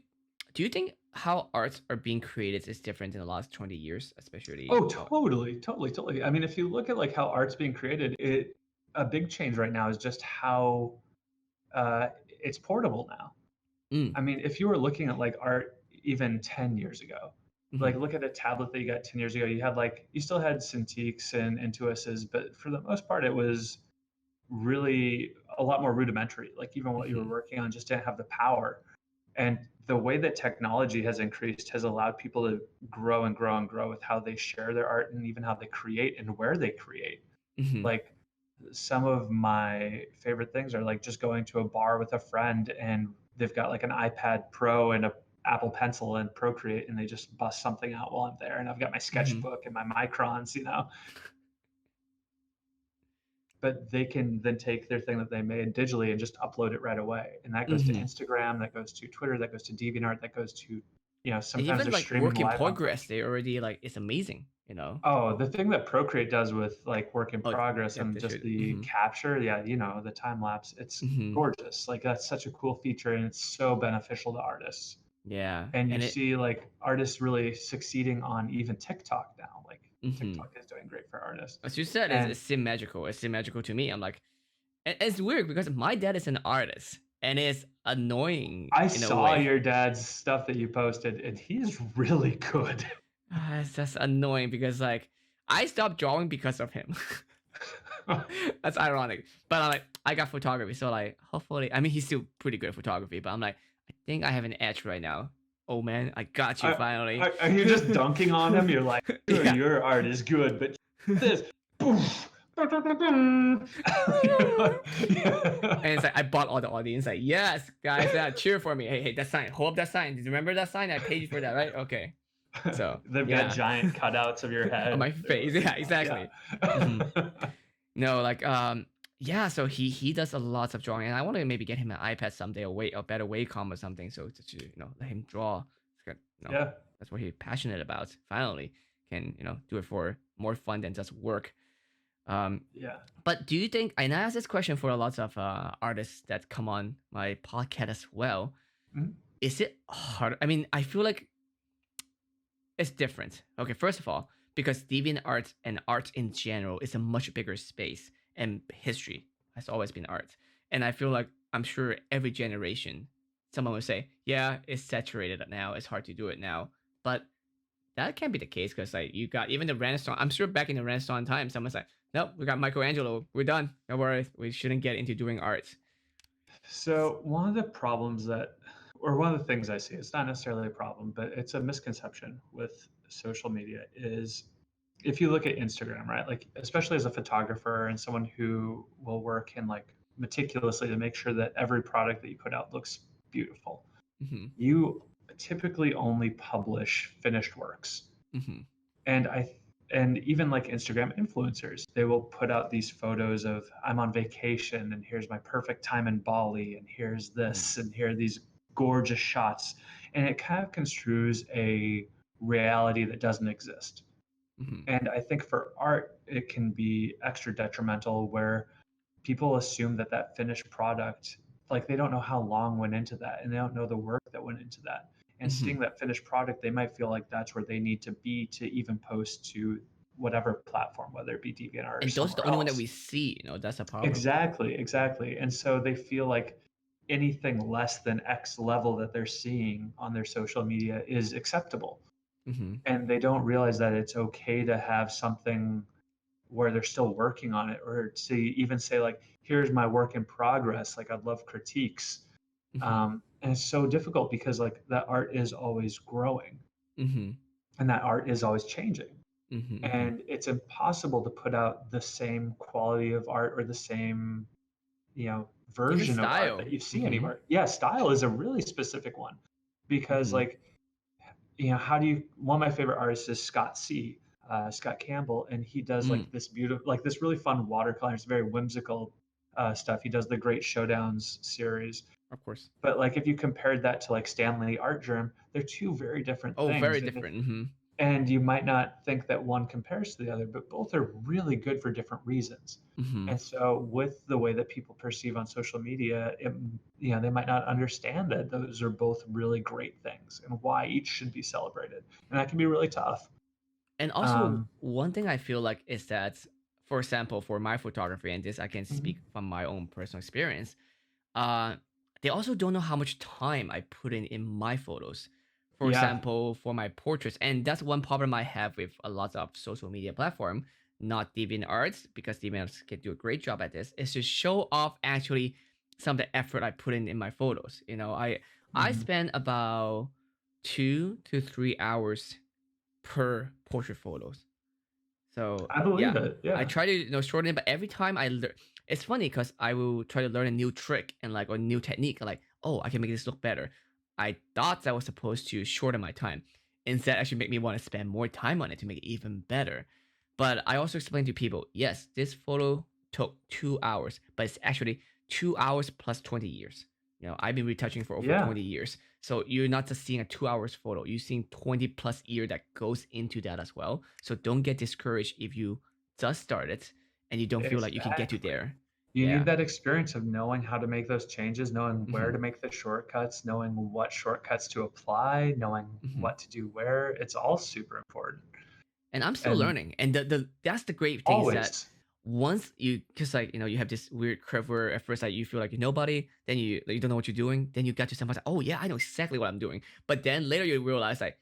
you think how arts are being created is different in the last 20 years, especially Oh, totally, totally, totally. I mean, if you look at like how art's being created, a big change right now is just how it's portable now. mm, I mean, if you were looking at like art even 10 years ago, like hmm look at a tablet that you got 10 years ago, you had like you still had Cintiqs and Intuises, but for the most part, it was really a lot more rudimentary. Like even what you were hmm working on just didn't have the power. And the way that technology has increased has allowed people to grow and grow and grow with how they share their art and even how they create and where they create. hmm Like some of my favorite things are like just going to a bar with a friend and they've got like an iPad Pro and a Apple Pencil and Procreate and they just bust something out while I'm there and I've got my hmm sketchbook and my microns, but they can then take their thing that they made digitally and just upload it right away. And that goes to hmm Instagram, that goes to Twitter, that goes to DeviantArt, that goes to, And sometimes even they're like streaming work in live on progress, Twitch. they already like it's amazing. Oh, the thing that Procreate does with like work in Oh, progress yeah, and they just should. the capture, yeah, the time lapse, it's Hmm gorgeous. Like that's such a cool feature and it's so beneficial to artists. Yeah, And you and it. see like artists really succeeding on even TikTok now. Like Hmm TikTok is doing great for artists. As you said, And it's seem magical. It seemed magical to me. I'm like, it's weird because my dad is an artist, and it's annoying I in a saw way. your dad's stuff that you posted, and he's really good. It's just annoying because like I stopped drawing because of him. That's ironic. But I'm like, I got photography, so like hopefully I mean he's still pretty good at photography, but I'm like, I think I have an edge right now. Oh man, I got you are, finally. are you just dunking on him? You're like, sure, Yeah. your art is good, but this, poof. And it's like I bought all the audience, like, yes, guys, cheer for me. Hey, that sign. Hold up that sign. Did you remember that sign? I paid you for that, right? Okay. So They've got yeah. giant cutouts of your On head. my face. Yeah, Yeah. exactly. hmm No, like yeah, so he does a lot of drawing, and I want to maybe get him an iPad someday, or a better Wacom or something, so to let him draw. Yeah. That's what he's passionate about. Finally, can do it for more fun than just work. Um, Yeah. but do you think? And I ask this question for a lot of artists that come on my podcast as well. Mhm. Is it hard? I mean, I feel like it's different. Okay, first of all, because deviant art and art in general is a much bigger space, and history has always been art. And I feel like I'm sure every generation, someone would say, "Yeah, it's saturated now. It's hard to do it now." But that can't be the case because like you got even the Renaissance. I'm sure back in the Renaissance time, someone's like, "Nope, we got Michelangelo. We're done. Don't worry. We shouldn't get into doing art." So one of the problems or one of the things I see, it's not necessarily a problem, but it's a misconception with social media is if you look at Instagram, right? Like especially as a photographer and someone who will work in like meticulously to make sure that every product that you put out looks beautiful. Mm-hmm. You typically only publish finished works. Mm-hmm. And and even like Instagram influencers, they will put out these photos of I'm on vacation and here's my perfect time in Bali and here's this and here are these gorgeous shots. And it kind of construes a reality that doesn't exist. Mm-hmm. And I think for art, it can be extra detrimental where people assume that finished product, like they don't know how long went into that and they don't know the work that went into that. And Mm-hmm. seeing that finished product, they might feel like that's where they need to be to even post to whatever platform, whether it be DeviantArt or And those are the somewhere only one that else. we see. That's a problem. Exactly, exactly. And so they feel like anything less than X level that they're seeing on their social media is acceptable. Mm-hmm. And they don't realize that it's okay to have something where they're still working on it or to even say like here's my work in progress, like I'd love critiques. Mm-hmm. And it's so difficult because like that art is always growing Mm-hmm. and that art is always changing, Mm-hmm. Mm-hmm. and it's impossible to put out the same quality of art or the same Even version of art style. that you see Mm-hmm. anywhere. Yeah, style is a really specific one because Mm-hmm. like how do you one of my favorite artists is Scott Campbell, and he does Mm, like this beautiful, like this really fun watercolor. It's very whimsical stuff. He does the Great Showdowns series. of course. But like if you compared that to like Stanley Art Germ, they're two very different Oh, very things. And different. Mm-hmm. And you might not think that one compares to the other, but both are really good for different reasons. Hmm. And so with the way that people perceive on social media, they might not understand that those are both really great things and why each should be celebrated. And that can be really tough. And also, Um, one thing I feel like is that, for example, for my photography, and this I can speak mhm. from my own personal experience, uh, they also don't know how much time I put in my photos. For Yeah. example, for my portraits, and that's one problem I have with a lot of social media platform, not DeviantArt, because DeviantArt can do a great job at this, is to show off actually some of the effort I put in my photos. I Mhm. spend about 2 to 3 hours per portrait photos. So I believe yeah, it. I Yeah. try to shorten it, but every time I learn, it's funny because I will try to learn a new trick and like a new technique. Like, oh, I can make this look better. I thought I was supposed to shorten my time. Instead, actually make me want to spend more time on it to make it even better. But I also explain to people, yes, this photo took 2 hours, but it's actually 2 hours plus 20 years. I've been retouching for over Yeah. 20 years. So you're not just seeing a 2 hours photo, you're seeing 20 plus year that goes into that as well. So don't get discouraged if you just started and you don't feel like you can get to Exactly. there. You need Yeah. that experience of knowing how to make those changes, knowing where to Hmm. make the shortcuts, knowing what shortcuts to apply, knowing Hmm. what to do where. It's all super important. And I'm still And learning. And the that's the great thing is that always, once you, because like you have this weird curve where at first like you feel like you're nobody, then you don't know what you're doing, then you got to someone like, oh yeah, I know exactly what I'm doing. But then later you realize like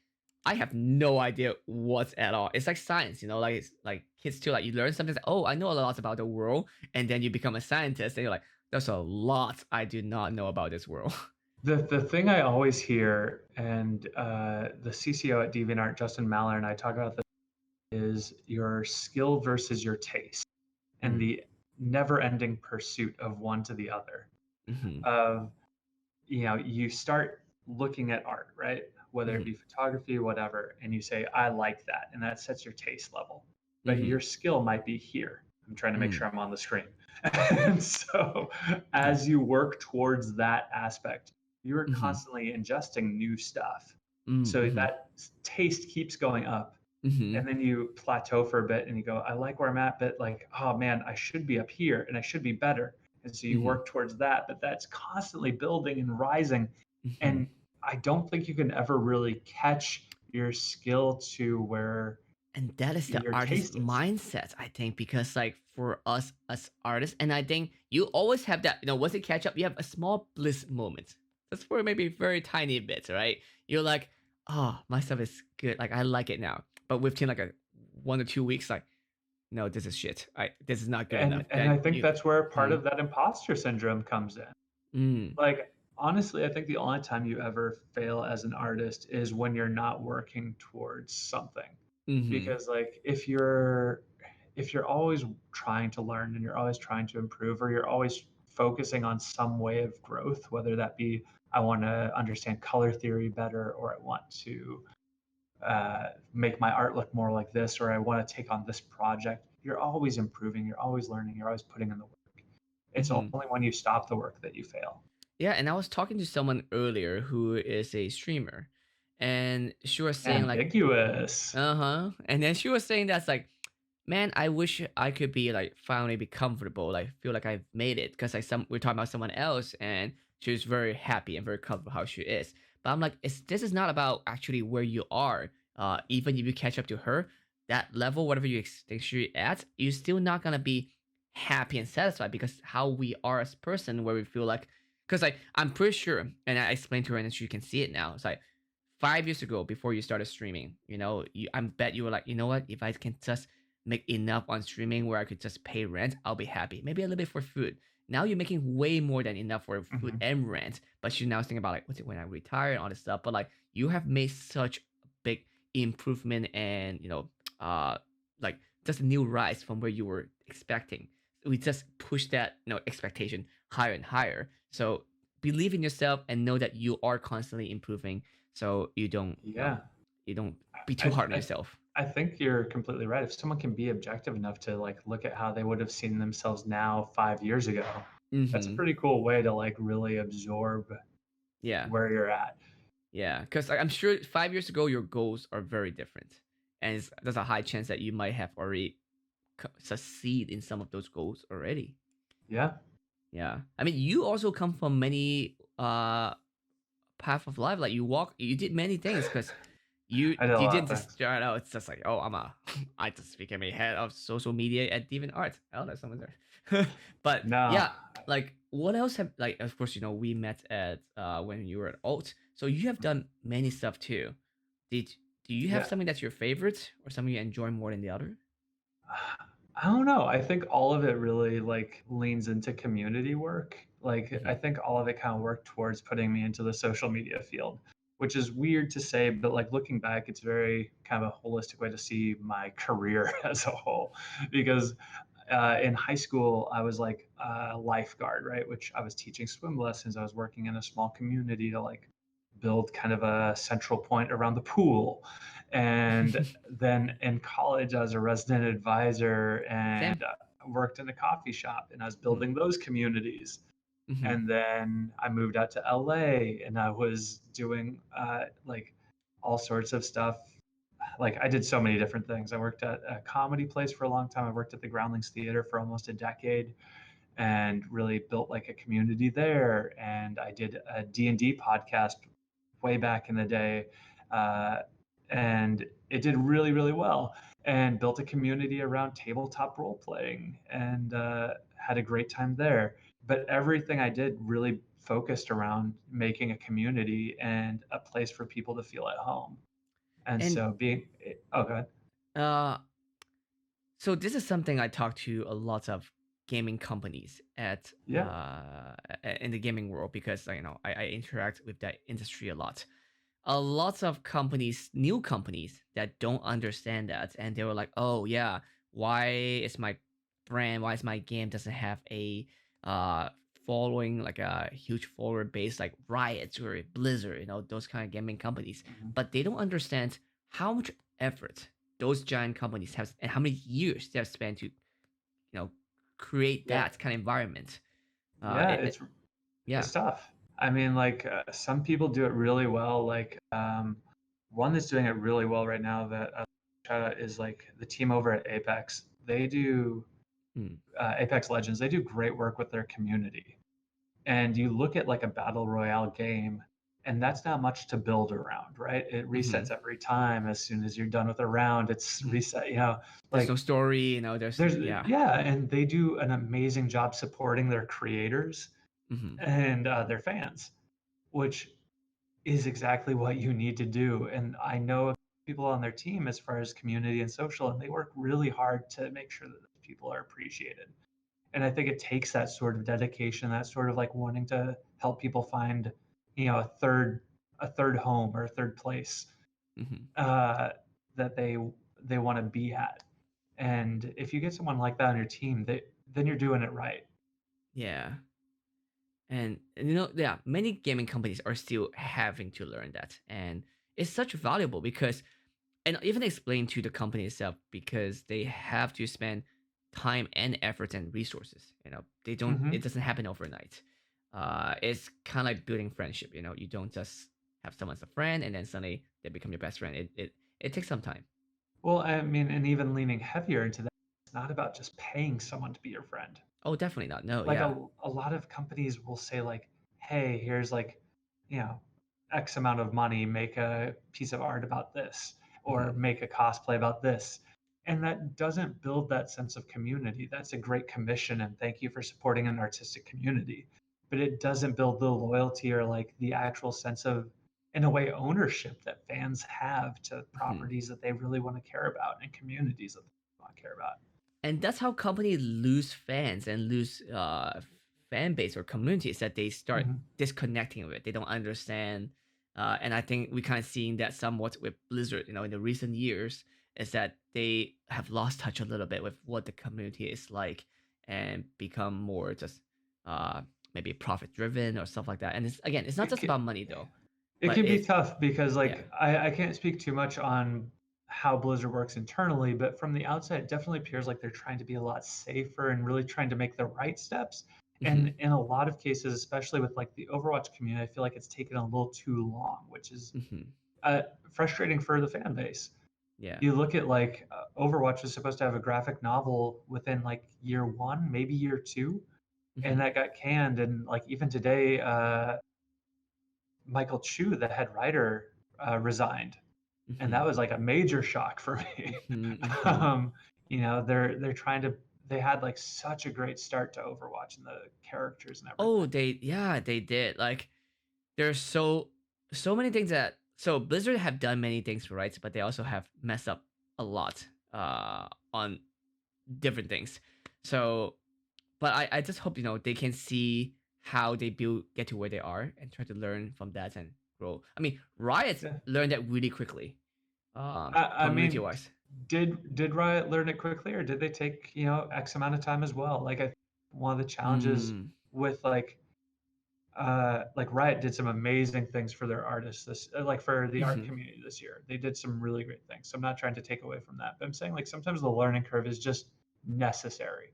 I have no idea what's at all. It's like science, like it's like kids too. Like you learn something, like, oh, I know a lot about the world, and then you become a scientist, and you're like, there's a lot I do not know about this world. the thing I always hear, and the CCO at DeviantArt, Justin Maller, and I talk about this, is your skill versus your taste and Mm. the never-ending pursuit of one to the other. Hmm. Of you start looking at art, right? Whether it Hmm. be photography, whatever, and you say, I like that. And that sets your taste level. But Hmm. your skill might be here. I'm trying to make Mm. sure I'm on the screen. And so Yeah. as you work towards that aspect, you are Hmm. constantly ingesting new stuff. So Mm-hmm. that taste keeps going up. Hmm. And then you plateau for a bit and you go, I like where I'm at, but like, oh man, I should be up here and I should be better. And so you Hmm. work towards that, but that's constantly building and rising. Hmm. And I don't think you can ever really catch your skill to where And that is the your artist taste is. mindset, I think, because like for us as artists, and I think you always have that, once you catch up, you have a small bliss moment. That's for maybe very tiny bits, right? You're like, oh, my stuff is good. Like I like it now. But within like a 1 or 2 weeks, like, no, this is shit. This is not good enough. And I Then think you that's where part mm, of that imposter syndrome comes in. mm, Like, honestly, I think the only time you ever fail as an artist is when you're not working towards something. mm-hmm, Because like if you're always trying to learn and you're always trying to improve, or you're always focusing on some way of growth, whether that be I want to understand color theory better, or I want to make my art look more like this, or I want to take on this project, you're always improving, you're always learning, you're always putting in the work. It's mm-hmm. only when you stop the work that you fail. Yeah, and I was talking to someone earlier who is a streamer, and she was saying like, Ambiguous. uh-huh. And then she was saying that's like, man, I wish I could be like finally be comfortable, like feel like I've made it. Cause like we're talking about someone else and she was very happy and very comfortable how she is. But I'm like, this is not about actually where you are. Even if you catch up to her, that level, whatever you think you're at, you're still not gonna be happy and satisfied because how we are as person where we feel like, because like I'm pretty sure, and I explained to her and she can see it now. It's like 5 years ago before you started streaming, I bet you were like, you know what? If I can just make enough on streaming where I could just pay rent, I'll be happy. Maybe a little bit for food. Now you're making way more than enough for food Mhm. and rent. But you're now thinking about like, what's it when I retire and all this stuff. But like you have made such a big improvement and uh like just a new rise from where you were expecting. We just push that expectation higher and higher. So believe in yourself and know that you are constantly improving so you don't Yeah. you don't be too I, hard on I yourself. I think you're completely right. If someone can be objective enough to like look at how they would have seen themselves now 5 years ago, that's a Hmm. pretty cool way to like really absorb Yeah. where you're at. Yeah, because I'm sure 5 years ago your goals are very different. and there's a high chance that you might have already succeed in some of those goals already. Yeah. Yeah, I mean, you also come from many path of life. Like you did many things because I did a you lot of didn't just things. start out. It's just like, oh, I just became a head of social media at Deviant Art. Oh, that's someone there. But No. yeah, like what else have, like, of course, we met at when you were at Alt, so you have done many stuff too. Did do you have Yeah. something that's your favorite or something you enjoy more than the other? I don't know. I think all of it really like leans into community work. Like I Hmm. think all of it kind of worked towards putting me into the social media field, which is weird to say, but like looking back, it's very kind of a holistic way to see my career as a whole. Because in high school, I was like a lifeguard, right? Which I was teaching swim lessons. I was working in a small community to like build kind of a central point around the pool. And then in college, I was a resident advisor Same. and worked in a coffee shop, and I was Hmm. building those communities. Hmm. And then I moved out to LA, and I was doing like all sorts of stuff. Like I did so many different things. I worked at a comedy place for a long time. I worked at the Groundlings Theater for almost a decade and really built like a community there. And I did a D&D podcast way back in the day. Uh, and it did really, really well and built a community around tabletop role playing and had a great time there. But everything I did really focused around making a community and a place for people to feel at home. And And so oh, go ahead. uh, so this is something I talk to a lot of gaming companies at Yeah. in the gaming world because I interact with that industry a lot. A lot of companies, new companies that don't understand that, and they were like, "Oh yeah, why is my game doesn't have a uh following, like a huge follower base like Riot or Blizzard, those kind of gaming companies." Mhm. But they don't understand how much effort those giant companies have and how many years they have spent to know create Yeah. that kind of environment. Yeah. Yeah. It's tough. I mean, like some people do it really well. Like one that's doing it really well right now that shout out is like the team over at Apex. They do Mm, Apex Legends. They do great work with their community. And you look at like a battle royale game, and that's not much to build around, right? It hmm resets every time. As soon as you're done with a round, it's reset. There's no Like story, there's, there's yeah. yeah, and they do an amazing job supporting their creators Hmm. and their fans, which is exactly what you need to do. And I know people on their team as far as community and social, and they work really hard to make sure that people are appreciated. And I think it takes that sort of dedication, that sort of like wanting to help people find, a third home or a third place Hmm. uh, that they want to be at. And if you get someone like that on your team, then you're doing it right. Yeah. And yeah, many gaming companies are still having to learn that. And it's such valuable because, and even explain to the company itself, because they have to spend time and effort and resources. It Hmm. doesn't happen overnight. It's kind of like building friendship. You don't just have someone as a friend and then suddenly they become your best friend. It takes some time. Well, I mean, and even leaning heavier into that, it's not about just paying someone to be your friend. Oh, definitely not. No, Like yeah. a lot of companies will say like, hey, here's like, you know, X amount of money, make a piece of art about this, or Hmm. make a cosplay about this. And that doesn't build that sense of community. That's a great commission and thank you for supporting an artistic community. But it doesn't build the loyalty or like the actual sense of, in a way, ownership that fans have to Hmm. properties that they really want to care about and communities that they want to care about. And that's how companies lose fans and lose fan base or communities, that they start Mhm. disconnecting with it. They don't understand, and I think we kind of seeing that somewhat with Blizzard. In the recent years, is that they have lost touch a little bit with what the community is like, and become more just uh, maybe profit driven or stuff like that. And it's not It just can, about money though, it but can be it's tough because yeah. like I can't speak too much on how Blizzard works internally, but from the outside, it definitely appears like they're trying to be a lot safer and really trying to make the right steps. Hmm. And in a lot of cases, especially with like the Overwatch community, I feel like it's taken a little too long, which is Hmm. uh, frustrating for the fan base. Yeah. You look at like Overwatch was supposed to have a graphic novel within like year one, maybe year two, and Hmm. that got canned. And like even today, Michael Chu, the head writer, resigned, and that Hmm. was like a major shock for me. Hmm. Hmm. um, they're trying to. They had like such a great start to Overwatch and the characters and Oh, everything. they did. Like there's so many things that so Blizzard have done many things right, but they also have messed up a lot on different things. So, but I just hope they can see how they build get to where they are and try to learn from that and grow. I mean, Riot Yeah. learned that really quickly, I community mean, wise. did Riot learn it quickly, or did they take X amount of time as well? Like one of the challenges Mm. with like Riot did some amazing things for their artists this like for the art Hmm. community this year. They did some really great things. So I'm not trying to take away from that, but I'm saying like sometimes the learning curve is just necessary.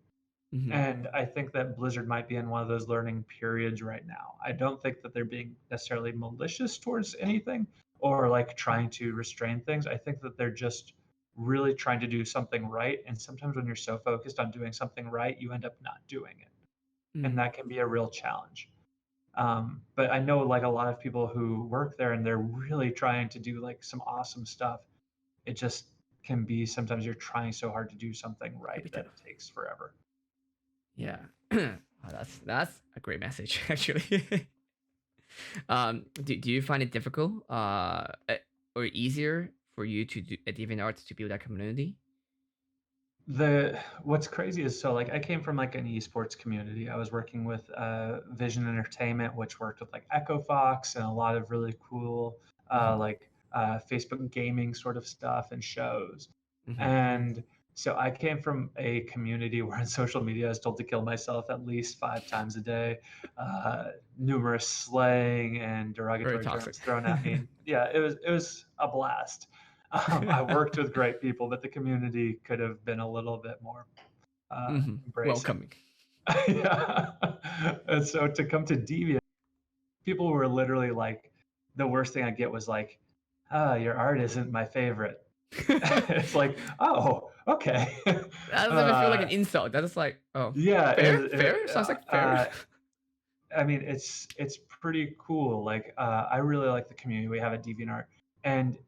Hmm. And I think that Blizzard might be in one of those learning periods right now. I don't think that they're being necessarily malicious towards anything or like trying to restrain things. I think that they're just really trying to do something right. And sometimes when you're so focused on doing something right, you end up not doing it. And Mm. that can be a real challenge. But I know like a lot of people who work there and they're really trying to do like some awesome stuff. It just can be sometimes you're trying so hard to do something Could right be that tough. it takes forever. Yeah. Oh, that's a great message actually. Do you find it difficult or easier for you to do at DeviantArt to build that community? The what's crazy is so like I came from like an esports community. I was working with Vision Entertainment, which worked with like Echo Fox and a lot of really cool Hmm. Facebook gaming sort of stuff and shows. Hmm. And so I came from a community where on social media I was told to kill myself at least 5 times a day, numerous slang and Very derogatory toxic. terms thrown at me. Yeah, it was a blast. I worked with great people, but the community could have been a little bit more Hmm. embracing. Welcoming. Yeah. And so to come to Deviant, people were literally like, the worst thing I get was like, oh, your art isn't my favorite. It's like, oh, okay. That doesn't even feel like uh, an insult. That is like, oh, yeah, fair, fair. Sounds like fair. I mean, it's pretty cool. Like, I really like the community we have at DeviantArt, and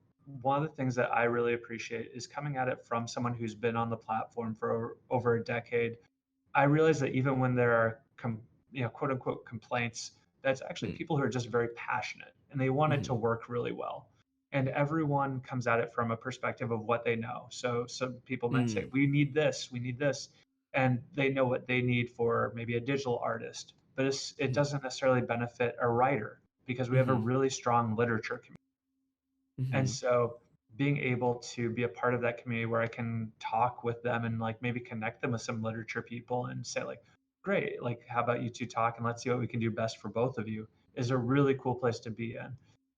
one of the things that I really appreciate is coming at it from someone who's been on the platform for over a decade. I realize that even when there are quote unquote complaints, that's actually Mm, people who are just very passionate and they want it to mhm, work really well. And everyone comes at it from a perspective of what they know. So some people might say, mm, we need this, and they know what they need for maybe a digital artist, but it mhm, doesn't necessarily benefit a writer because we have a mhm, really strong literature community. And mhm, so being able to be a part of that community where I can talk with them and like maybe connect them with some literature people and say like, great, like how about you two talk and let's see what we can do best for both of you is a really cool place to be in.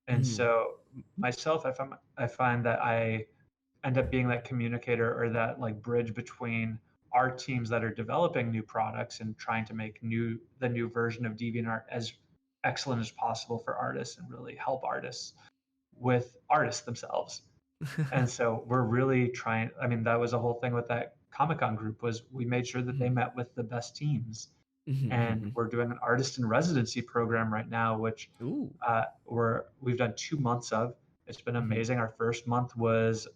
And mhm, so myself, I find that I end up being that communicator or that like bridge between our teams that are developing new products and trying to make the new version of DeviantArt as excellent as possible for artists and really help artists with artists themselves. And so we're really trying, I mean, that was a whole thing with that Comic-Con group was we made sure that they mhm, met with the best teams. mhm, And mhm. we're doing an artist in residency program right now, which Ooh. we've done 2 months of. It's been Mhm, amazing. Our first month was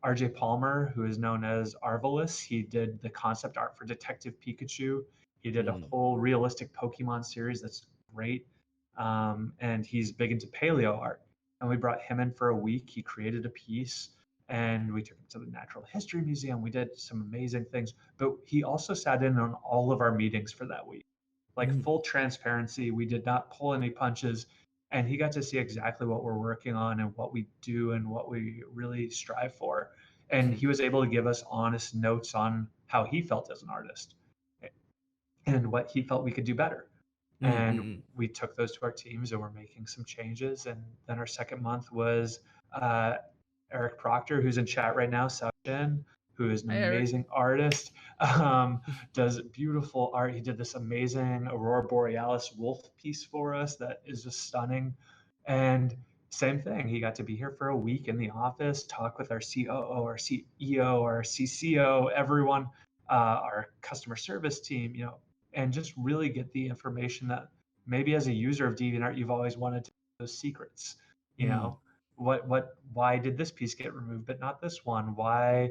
RJ Palmer, who is known as Arvalus. He did the concept art for Detective Pikachu. He did a mm, whole realistic Pokemon series that's great. And he's big into paleo art. And we brought him in for a week. He created a piece and we took him to the Natural History Museum. We did some amazing things. But he also sat in on all of our meetings for that week. Like mhm, full transparency, we did not pull any punches. And he got to see exactly what we're working on and what we do and what we really strive for. And mhm, he was able to give us honest notes on how he felt as an artist and what he felt we could do better. mm, And mm, we took those to our teams and we're making some changes. And then our second month was uh, Eric Proctor, who's in chat right now, Sachin, who is an Hi, Eric. amazing artist, does beautiful art. He did this amazing Aurora Borealis wolf piece for us that is just stunning. And same thing. He got to be here for a week in the office, talk with our COO, our CEO, our CCO, everyone, our customer service team, and just really get the information that maybe as a user of DeviantArt, you've always wanted to know those secrets. You Mm. know, why did this piece get removed, but not this one? Why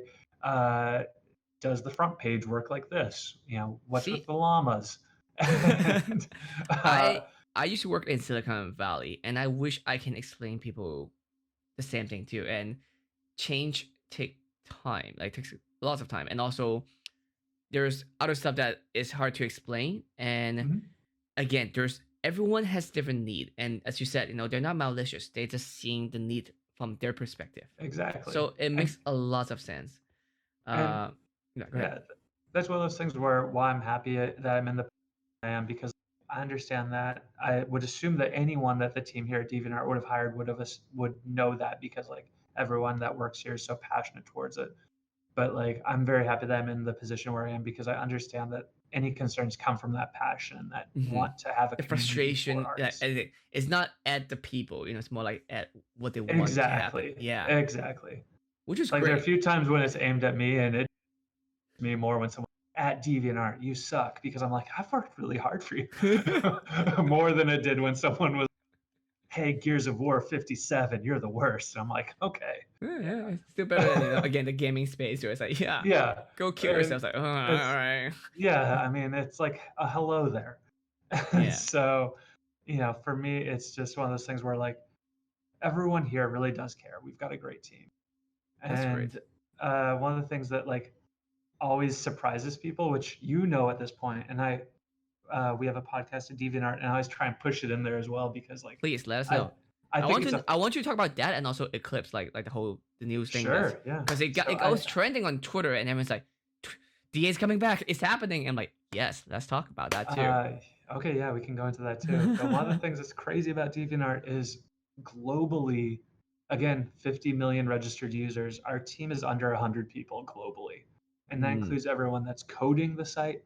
does the front page work like this? What's with See, the llamas? And, uh, I I used to work in Silicon Valley, and I wish I can explain people the same thing too. And change take time, like takes lots of time, and also there's other stuff that is hard to explain. And mhm, again, there's everyone has different need, and as you said, they're not malicious. They're just seeing the need from their perspective. exactly. So it And makes a lot of sense. and Uh, yeah, go ahead. yeah, that's one of those things where why I'm happy that I'm in the I am because I understand that. I would assume that anyone that the team here at DeviantArt would have hired would know that because like everyone that works here is so passionate towards it. But like I'm very happy that I'm in the position where I am because I understand that any concerns come from that passion and that Hmm. want to have a The community for frustration, artists. it's not at the people. It's more like at what they want to happen. Exactly. Yeah, Exactly. which is Like there are a great. few times when it's aimed at me and it me more when someone at DeviantArt, you suck because I'm like, I've worked really hard for you. More than it did when someone was, hey, Gears of War 57, you're the worst. And I'm like, okay. Yeah, Yeah. yeah, it's still better than again the gaming space where it's like, yeah, Yeah. go kill And yourself. It's like, oh, all it's right. yeah, I mean, it's like a hello there. And Yeah, so, for me, it's just one of those things where like everyone here really does care. We've got a great team. that's great. And one of the things that like always surprises people, which at this point, and we have a podcast at DeviantArt, and I always try and push it in there as well because like Please let us I know. I I think want it's to a I want you to talk about that and also Eclipse, like the news thing that's sure, yeah. because So it I goes trending on Twitter and everyone's like, DA's coming back, it's happening. I'm like, yes, let's talk about that too. uh okay, yeah, we can go into that too. But one of the things that's crazy about DeviantArt is globally, again, 50 million registered users. Our team is under 100 people globally, and that Mm, includes everyone that's coding the site,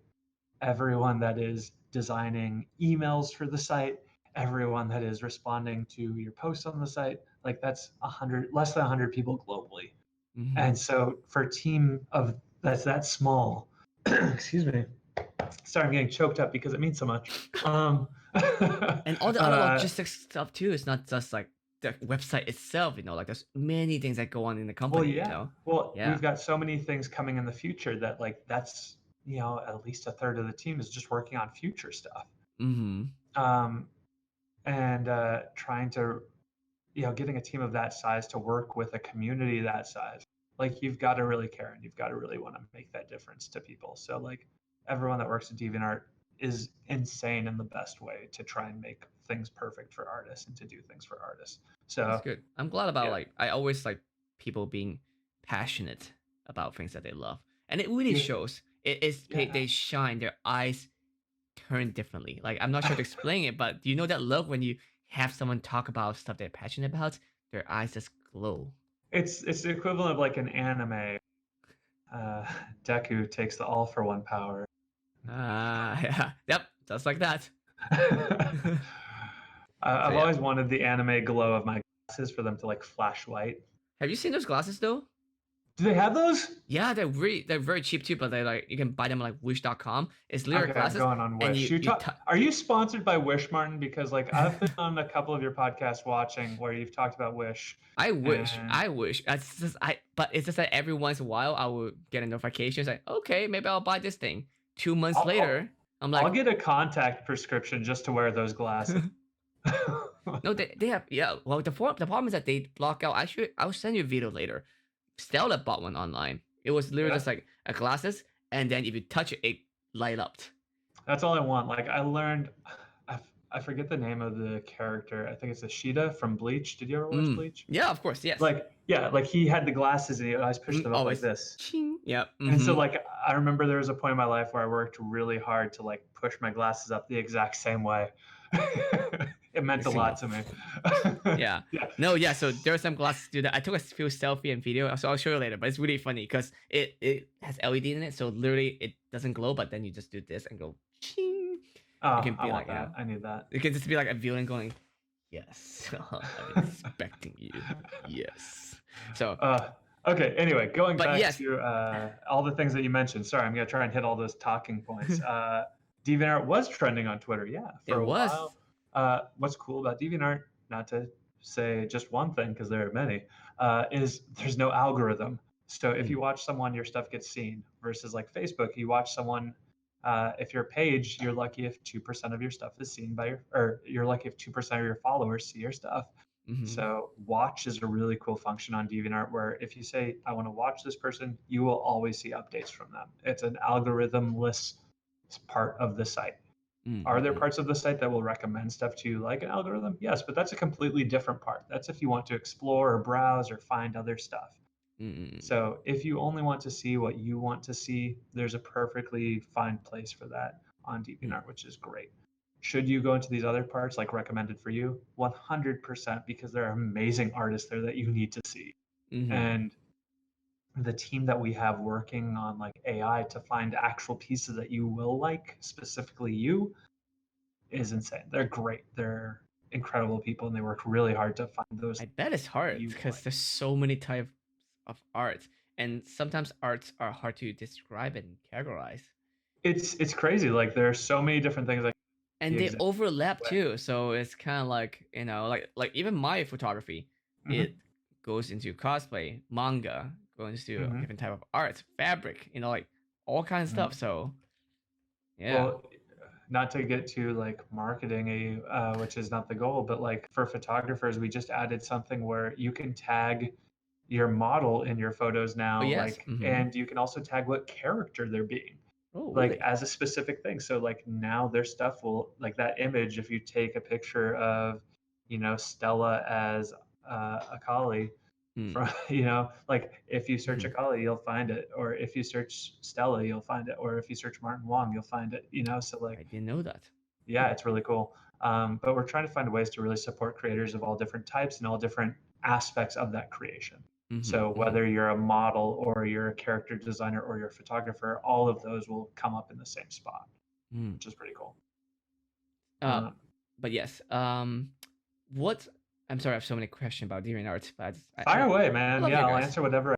everyone that is designing emails for the site, everyone that is responding to your posts on the site. Like that's 100, less than 100 people globally. hmm. And so for a team of that's that small, excuse me, sorry, I'm getting choked up because it means so much. And all the other uh, logistics stuff too. It's not just like the website itself. Like there's many things that go on in the well, company. yeah. Well, Yeah. we've got so many things coming in the future that like that's at least a third of the team is just working on future stuff. Mm-hmm. Um, and trying to getting a team of that size to work with a community that size, like you've got to really care and you've got to really want to make that difference to people. So like everyone that works at DeviantArt is insane in the best way to try and make things perfect for artists and to do things for artists. That's So good. I'm glad about yeah, like I always like people being passionate about things that they love, and it really yeah, shows. It is yeah. they shine. Their eyes turn differently. Like I'm not sure to explain it, but do you know that love when you have someone talk about stuff they're passionate about? Their eyes just glow. It's the equivalent of like an anime. Uh, Deku takes the all for one power. Ah, yeah, yep, just like that. So I've yeah, always wanted the anime glow of my glasses for them to like flash white. have you seen those glasses though? Do they have those? Yeah, they're very cheap too, but they like you can buy them on like Wish.com. It's literally Okay, I'm glasses, going on and Wish. Are you sponsored by Wish, Martin? Because like I've been on a couple of your podcasts watching where you've talked about Wish, I wish, and I wish. But it's just that every once in a while I will get a notification like, okay, maybe I'll buy this thing. 2 months I'll later, I'm I'll like, get a contact prescription just to wear those glasses. no, they have yeah. Well, the problem is that they block out. I'll send you a video later. Stella bought one online. It was literally Yeah, just like a glasses, and then if you touch it, it light up. that's all I want. Like I learned, I forget the name of the character. I think it's Ashita from Bleach. Did you ever watch Bleach? Yeah, of course, yes. Like yeah, like he had the glasses and he always pushed them up like Always, this. ching. Yep. And so Mm-hmm. like I remember there was a point in my life where I worked really hard to like push my glasses up the exact same way. It meant a lot to me. Yeah. Yeah. No, yeah. So there are some glasses do that. I took a few selfie and video, so I'll show you later. But it's really funny because it has LED in it, so literally it doesn't glow. But then you just do this and go, ching. It Oh, can I be want like that. I need that. it can just be like a villain going, Yes. I've been expecting you. Yes. So, Uh, okay. Anyway, going but back yes, to all the things that you mentioned. Sorry, I'm gonna try and hit all those talking points. DeviantArt was trending on Twitter, yeah, it for a was. while. What's cool about DeviantArt, not to say just one thing because there are many, is there's no algorithm. So if Mm, you watch someone, your stuff gets seen. Versus like Facebook, you watch someone. If your page, you're lucky if 2% of your stuff is seen by your, or you're lucky if 2% of your followers see your stuff. mm-hmm, So watch is a really cool function on DeviantArt where if you say, I want to watch this person, you will always see updates from them. It's an algorithmless part of the site. Are there mm-hmm, parts of the site that will recommend stuff to you like an algorithm? Yes, but that's a completely different part. That's if you want to explore or browse or find other stuff. mm-hmm, So if you only want to see what you want to see, there's a perfectly fine place for that on DeviantArt, which is great. Should you go into these other parts like recommended for you? 100% because there are amazing artists there that you need to see. mm-hmm. And the team that we have working on like AI to find actual pieces that you will like, specifically you, is insane. They're great. They're incredible people and they work really hard to find those I bet it's that hard you will because like. there's so many types of art, and sometimes arts are hard to describe and categorize, It's crazy. Like there are so many different things like the and they exact overlap way. too. So it's kind of like like even my photography, Hmm. it goes into cosplay, manga, goes into Hmm. different type of art, fabric, like all kinds of stuff. Hmm. So yeah. Well, not to get to like marketing, which is not the goal, but like for photographers, we just added something where you can tag your model in your photos Oh now, yes. like, Mm-hmm. and you can also tag what character they're being, Oh like really? as a specific thing. So like now their stuff will like that image. If you take a picture of, Stella as Akali, Hmm. from like if you search Mm-hmm. Akali, you'll find it, or if you search Stella, you'll find it, or if you search Martin Wong, you'll find it. So I like, didn't know that. yeah, it's really cool. But we're trying to find ways to really support creators of all different types and all different aspects of that creation. Mm-hmm. So Mm-hmm. whether you're a model or you're a character designer or you're a photographer, all of those will come up in the same spot, Mm. which is pretty cool. Uh, Um, but yes. What? I'm sorry, I have so many questions about deviant arts, but Fire away, I man. love Yeah, you I'll guys. answer whatever.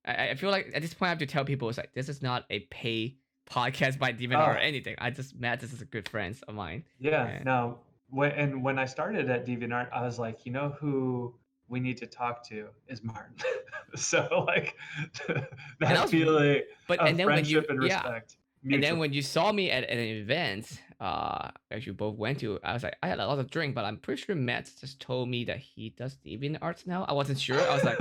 I feel like at this point I have to tell people it's like this is not a pay podcast by deviant art or Oh, anything. I just met this is a good friends of mine. yeah. And No, when I started at DeviantArt, I was like, who we need to talk to is Martin. So like and I that was, feeling but and of then when you friendship and yeah, respect, and then mutual. when you saw me at an event, as you both went to, I was like I had a lot of drink, but I'm pretty sure Matt just told me that he does deviant arts now. I wasn't sure. I was like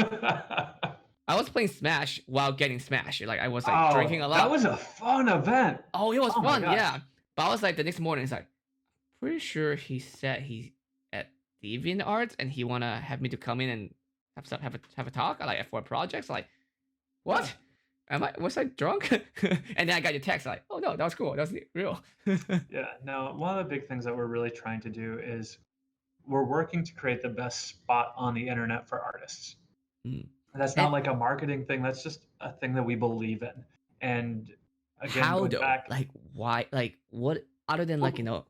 I was playing Smash while getting Smash. Like I was like drinking Oh, a that lot. was a fun event. Oh, it was Oh my fun, gosh. yeah. But I was like the next morning, it's like pretty sure he said he's at Deviant Arts and he wanna have me to come in and have a talk like for a project. So like, Yeah. what? Was I drunk? And then I got your text like, oh no, that was cool. That was real. Yeah. No, one of the big things that we're really trying to do is we're working to create the best spot on the internet for artists. Mm. That's not And like a marketing thing. That's just a thing that we believe in. And again, how going though? back, Like why? Like what? Other than like well,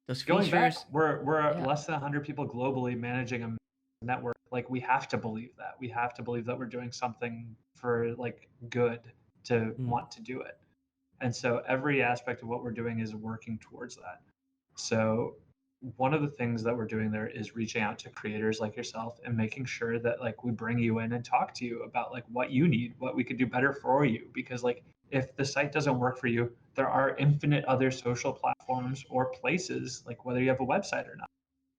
those going back, features? we're Yeah. less than 100 people globally managing a network. Like we have to believe that. We have to believe that we're doing something for like good to Mm. want to do it. And so every aspect of what we're doing is working towards that. So one of the things that we're doing there is reaching out to creators like yourself and making sure that like we bring you in and talk to you about like what you need, what we could do better for you. Because like if the site doesn't work for you, there are infinite other social platforms or places, like whether you have a website or not,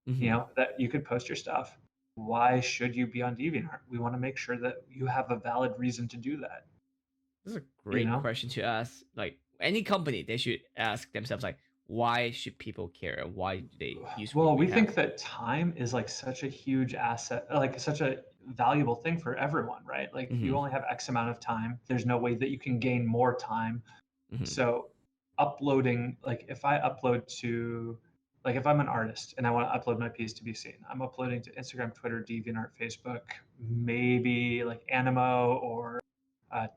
Mm-hmm. that you could post your stuff. Why should you be on DeviantArt? We want to make sure that you have a valid reason to do that, This is a you great know? question to ask. Like any company, they should ask themselves like, why should people care and why do they use what Well, we we have? think that time is like such a huge asset, like such a valuable thing for everyone, right? Like you Mm-hmm. only have X amount of time. There's no way that you can gain more time. Mm-hmm. So uploading, like if I upload to, like if I'm an artist and I want to upload my piece to be seen, I'm uploading to Instagram, Twitter, DeviantArt, Facebook, maybe like Animo or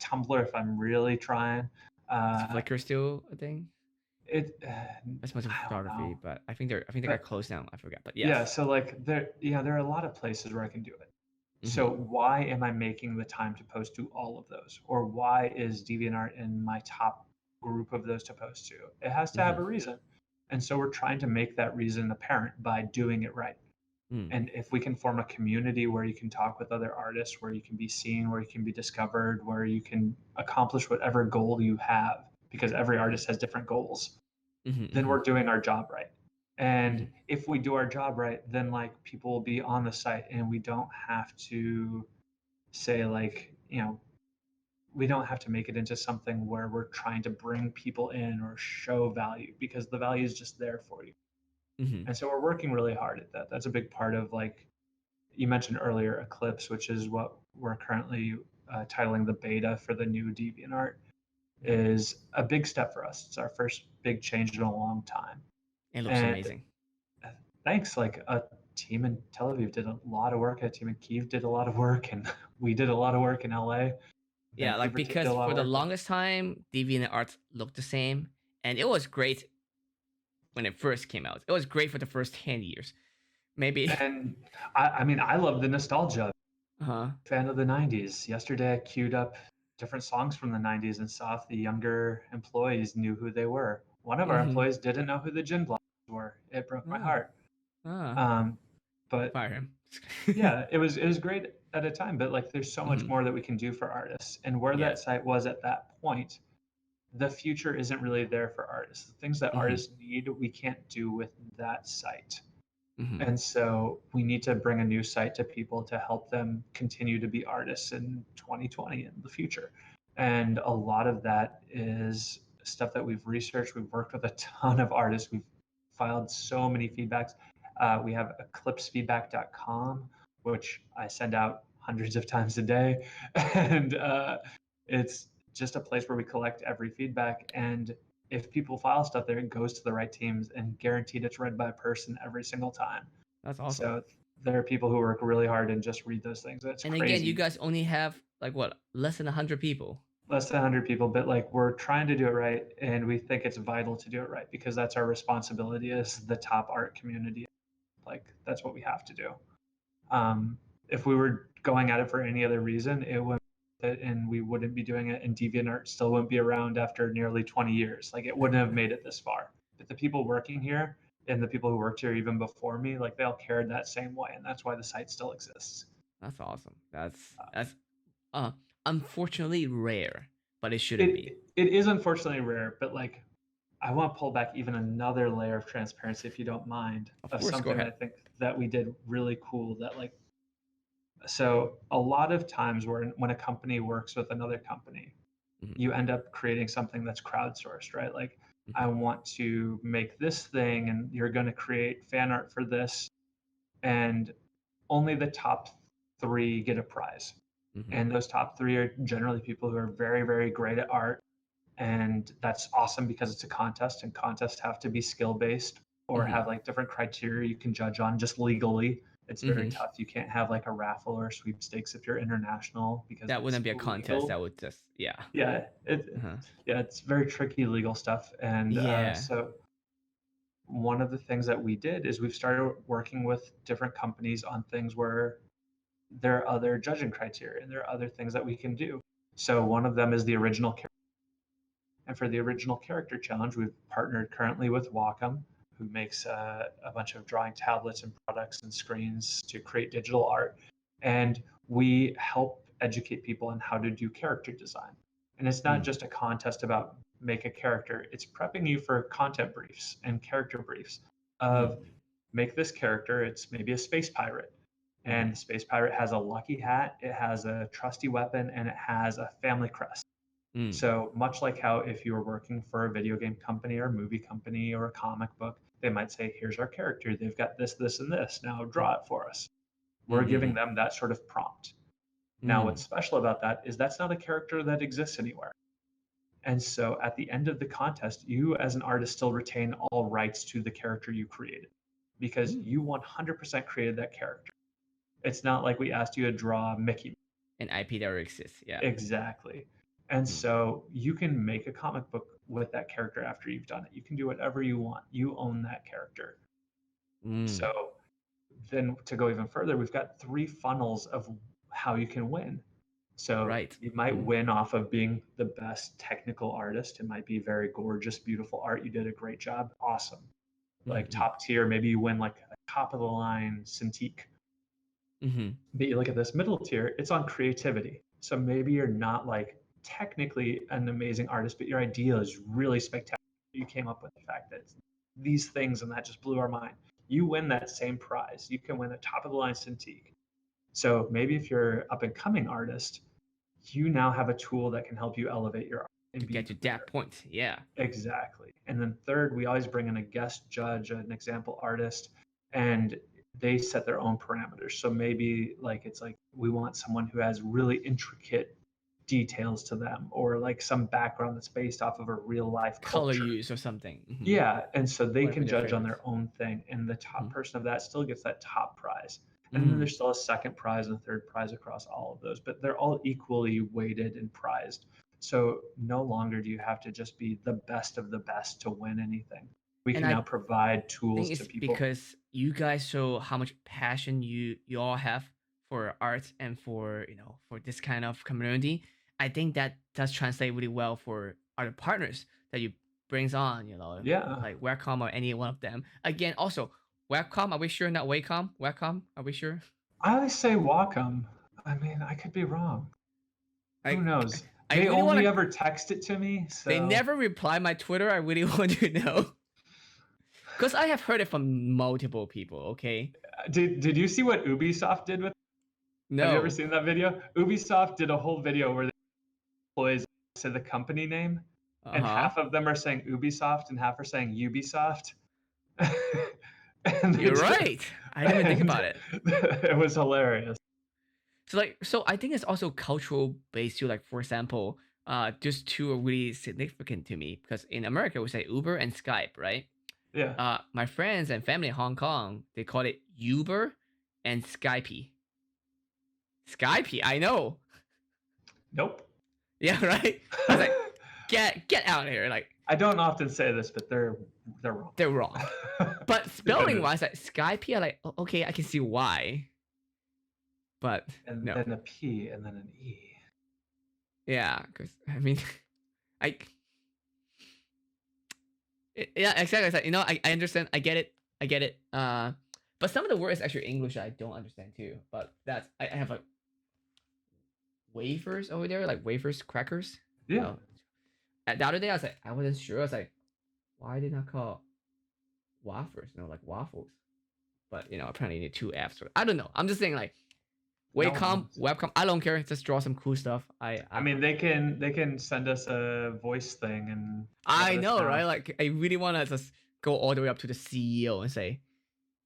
Tumblr if I'm really trying. Is Uh, Flickr still a thing? it as much of I don't photography, know. but I think they got But closed down. I forgot, but yeah, yes. so like there are a lot of places where I can do it. So Hmm. why am I making the time to post to all of those? Or why is DeviantArt in my top group of those to post to? It has to have Hmm. a reason. And so we're trying to make that reason apparent by doing it right. Mm. And if we can form a community where you can talk with other artists, where you can be seen, where you can be discovered, where you can accomplish whatever goal you have, because every artist has different goals, Hmm. then Hmm. we're doing our job right. And Hmm. if we do our job right, then like people will be on the site and we don't have to say like, we don't have to make it into something where we're trying to bring people in or show value because the value is just there for you. Hmm. And so we're working really hard at that. That's a big part of like you mentioned earlier, Eclipse, which is what we're currently titling the beta for the new DeviantArt, is a big step for us. It's our first big change in a long time. It looks And amazing. thanks, like a team in Tel Aviv did a lot of work, a team in Kiev did a lot of work, and we did a lot of work in LA. Yeah, like Vancouver did a because lot for of the work. longest time, DeviantArt looked the same, and it was great when it first came out. It was great for the first 10 years, maybe. And I mean, I love the nostalgia. Huh. Fan of the 90s. Yesterday, I queued up different songs from the 90s and saw if the younger employees knew who they were. One of our Mm-hmm. employees didn't know who the Gin Blocks were. It broke my Ah. heart. Ah. Um, but Fire him. yeah, it was great at a time, but like there's so much Hmm. more that we can do for artists. And where Yeah. that site was at that point, the future isn't really there for artists. The things that Hmm. artists need, we can't do with that site. Hmm. And so we need to bring a new site to people to help them continue to be artists in 2020 and the future. And a lot of that is stuff that we've researched. We've worked with a ton of artists. We've filed so many feedbacks. We have eclipsefeedback.com, which I send out hundreds of times a day. And it's just a place where we collect every feedback. And if people file stuff there, it goes to the right teams and guaranteed it's read by a person every single time. That's awesome. So there are people who work really hard and just read those things. It's And again, you crazy. guys only have like what, less than 100 people. Less than 100 people, but like we're trying to do it right. And we think it's vital to do it right because that's our responsibility as the top art community. Like that's what we have to do. Um, if we were going at it for any other reason, it wouldn't it and we wouldn't be doing it and DeviantArt still wouldn't be around after nearly 20 years. Like it wouldn't have made it this far. But the people working here and the people who worked here even before me, like they all cared that same way. And that's why the site still exists. That's awesome. That's uh unfortunately rare, but it shouldn't be. It is unfortunately rare, but like I want to pull back even another layer of transparency if you don't mind Of of course, go something that ahead. I think that we did really cool that like so a lot of times when a company works with another company, Hmm. you end up creating something that's crowdsourced, right? Like I Hmm. want to make this thing and you're going to create fan art for this and only the top 3 get a prize. Hmm. And those top 3 are generally people who are very, very great at art. And that's awesome because it's a contest and contests have to be skill based or Hmm. have like different criteria you can judge on just legally. It's very Hmm. tough. You can't have like a raffle or sweepstakes if you're international because That it's wouldn't be a contest. That illegal. would just, yeah. Yeah, Uh-huh. yeah, it's very tricky legal stuff. And Yeah. so one of the things that we did is we've started working with different companies on things where there are other judging criteria and there are other things that we can do. So one of them is the original character. And for the original character challenge, we've partnered currently with Wacom, who makes a bunch of drawing tablets and products and screens to create digital art. And we help educate people on how to do character design. And it's not Mm. just a contest about make a character, it's prepping you for content briefs and character briefs of Mm. make this character, it's maybe a space pirate. And Hmm. the space pirate has a lucky hat, it has a trusty weapon, and it has a family crest. Mm. So much like how if you were working for a video game company or a movie company or a comic book, they might say, here's our character. They've got this, this, and this. Now draw it for us. We're giving Mm. them that sort of prompt. Now, what's Mm. special about that is that's not a character that exists anywhere. And so at the end of the contest, you as an artist still retain all rights to the character you created because Mm. you 100% created that character. It's not like we asked you to draw Mickey. An IP that already exists. Yeah. Exactly. And Mm. so you can make a comic book with that character after you've done it. You can do whatever you want. You own that character. Mm. So then to go even further, we've got 3 funnels of how you can win. So Right. you might win off of being the best technical artist. It might be very gorgeous, beautiful art. You did a great job. Awesome. Like Mm-hmm. top tier, maybe you win like a top of the line Cintiq. Mm-hmm. But you look at this middle tier, it's on creativity. So maybe you're not like technically an amazing artist, but your idea is really spectacular. You came up with the fact that these things and that just blew our mind. You win that same prize. You can win a top of the line Cintiq. So maybe if you're up and coming artist, you now have a tool that can help you elevate your art To and be get to even that better. point. Yeah. Exactly. And then third, we always bring in a guest judge, an example artist, and they set their own parameters. So maybe like it's like we want someone who has really intricate details to them or like some background that's based off of a real life Color culture. use or something. Mm-hmm. Yeah, and so they Whatever can their judge on favorites. their own thing, and the top Mm-hmm. person of that still gets that top prize. And then Mm. there's still a second prize and a third prize across all of those, but they're all equally weighted and prized. So no longer do you have to just be the best of the best to win anything. We And can I now provide tools think to it's people. because you guys show how much passion you all have for art and for for this kind of community. I think that does translate really well for other partners that you brings on, Yeah, like Wacom or any one of them. Again, also Wacom, are we sure? Not Wacom? Wacom, are we sure? I always say Wacom. I mean, I could be wrong. Who Like, knows? I They really want only to. ever text it to me, They so never reply my Twitter. I really want to know because I have heard it from multiple people. Okay, did you see what Ubisoft did with? Have you ever no. seen that video? Ubisoft did a whole video where employees say the company name, Uh and huh. half of them are saying Ubisoft and half are saying Ubisoft. and they You're just, right. I didn't even think and about it. it was hilarious. So I think it's also cultural based too. Like for example, these two are really significant to me because in America we say Uber and Skype, right? Yeah. My friends and family in Hong Kong they call it Uber and Skype. Skype, I know. Nope. Yeah, right. I was like, get out of here. Like I don't often say this, but they're wrong. they're wrong. But spelling wise, like Skype, I like okay, I can see why. But and no, then a P and then an E. yeah, because I mean, I yeah, exactly. It's like, I understand. I get it. I get it. But some of the words actually English I don't understand too. But that's I have like wafers over there, like wafers, crackers. Yeah. The other day I was like, I wasn't sure. I was like, why did I call wafers? Like waffles. But apparently you need two F's. I don't know. I'm just saying like Wacom, webcam. I don't care. Just draw some cool stuff. I mean, they can send us a voice thing and I let us know, know. right? Like I really want to just go all the way up to the CEO and say,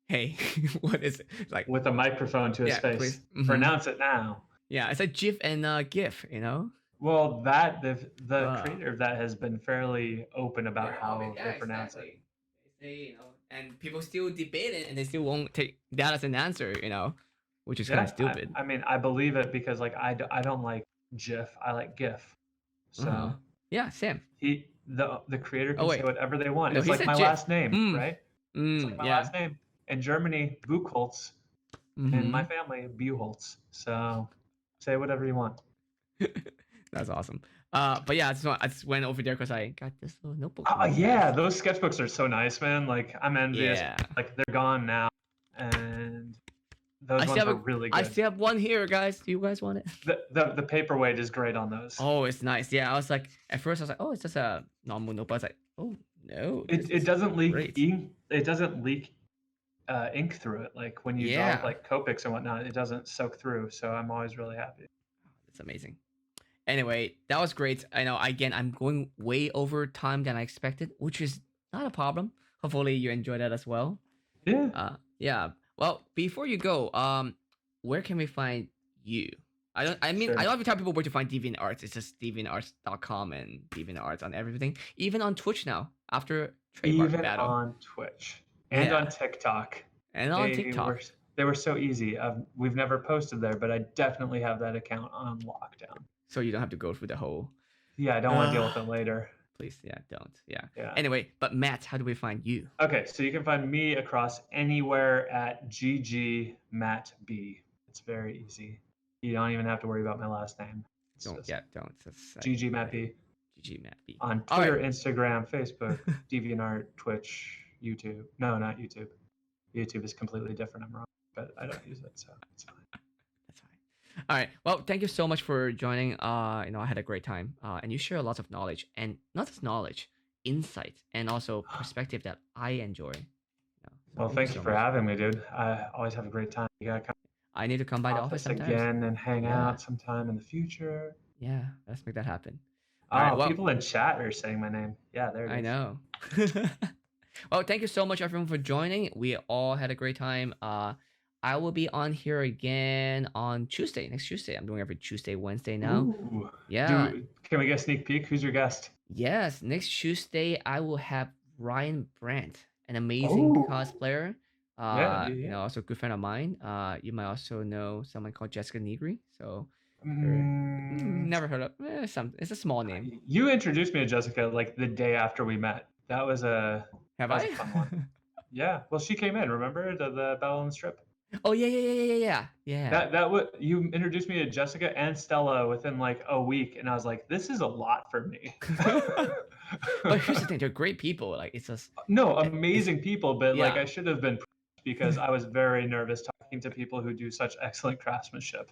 "Hey, what is it?" Like with a microphone to his face. please. Pronounce it now. Yeah, it's a GIF and GIF. Well, that the creator of that has been fairly open about how they pronounce it. They say, and people still debate it, and they still won't take that as an answer. Which is kind of stupid. I mean, I believe it because like I don't like GIF. I like GIF. So yeah, Sam. The creator can say whatever they want. No, it's like my GIF. last name, right? It's like my yeah. last name. In Germany, Buchholtz. In my family, Buchholtz. So say whatever you want. That's awesome. But yeah, I just went over there because I got this little notebook. Oh yeah, those sketchbooks are so nice, man. Like I'm envious. Yeah. Like they're gone now, and those ones are really good. I still have one here, guys. Do you guys want it? The paperweight is great on those. Oh, it's nice. Yeah, I was like, at first I was like, oh, it's just a normal notebook. I was like, oh no, it doesn't leak great. ink. It doesn't leak ink through it. Like when you draw with, like Copics and whatnot, it doesn't soak through. So I'm always really happy. It's amazing. Anyway, that was great. I know. Again, I'm going way over time than I expected, which is not a problem. Hopefully, you enjoy that as well. Yeah. Yeah. Well, before you go, where can we find you? I don't have to tell people where to find Deviant Arts. It's just deviantarts.com and Deviant Arts on everything. Even on Twitch now, after trademark battle. Even on Twitch and on TikTok. And on TikTok. They were so easy. We've never posted there, but I definitely have that account on lockdown. So you don't have to go through the whole Yeah, I don't want to deal with it later. Please, yeah, don't. Yeah. Yeah. Anyway, but Matt, how do we find you? Okay, so you can find me across anywhere at GGMattB. It's very easy. You don't even have to worry about my last name. It's Don't. just Yeah, don't. That's GGMattB GG Matt B. on All right. Twitter, Instagram, Facebook, DeviantArt, Twitch, YouTube. No, not YouTube. YouTube is completely different. I'm wrong, but I don't use it, so it's fine. That's fine. All right. Well, thank you so much for joining. I had a great time. And you share lots of knowledge, and not just knowledge, insight, and also perspective that I enjoy. Well, Thank you thank you so for much. having me, dude. I always have a great time. You gotta come I need to come to by the the office office sometimes. again and hang Yeah. out sometime in the future. Yeah, let's make that happen. All right. Oh, Well, people in chat are saying my name. Yeah, there it is. I know. Well, thank you so much, everyone, for joining. We all had a great time. I will be on here again on Tuesday, next Tuesday. I'm doing every Tuesday, Wednesday now. Ooh. Yeah. Can we get a sneak peek? Who's your guest? Yes, next Tuesday I will have Ryan Brandt, an amazing Oh. cosplayer. Yeah. Also a good friend of mine. You might also know someone called Jessica Negri. So never heard of it's a small name. You introduced me to Jessica like the day after we met. That was a Have that was I? a fun one. Yeah. Well, she came in. Remember the Battle on the Strip? Oh yeah. That what you introduced me to Jessica and Stella within like a week, and I was like, this is a lot for me. But here's the thing: they're great people. Like it's just No, amazing people, but like yeah. I should have been because I was very nervous talking to people who do such excellent craftsmanship.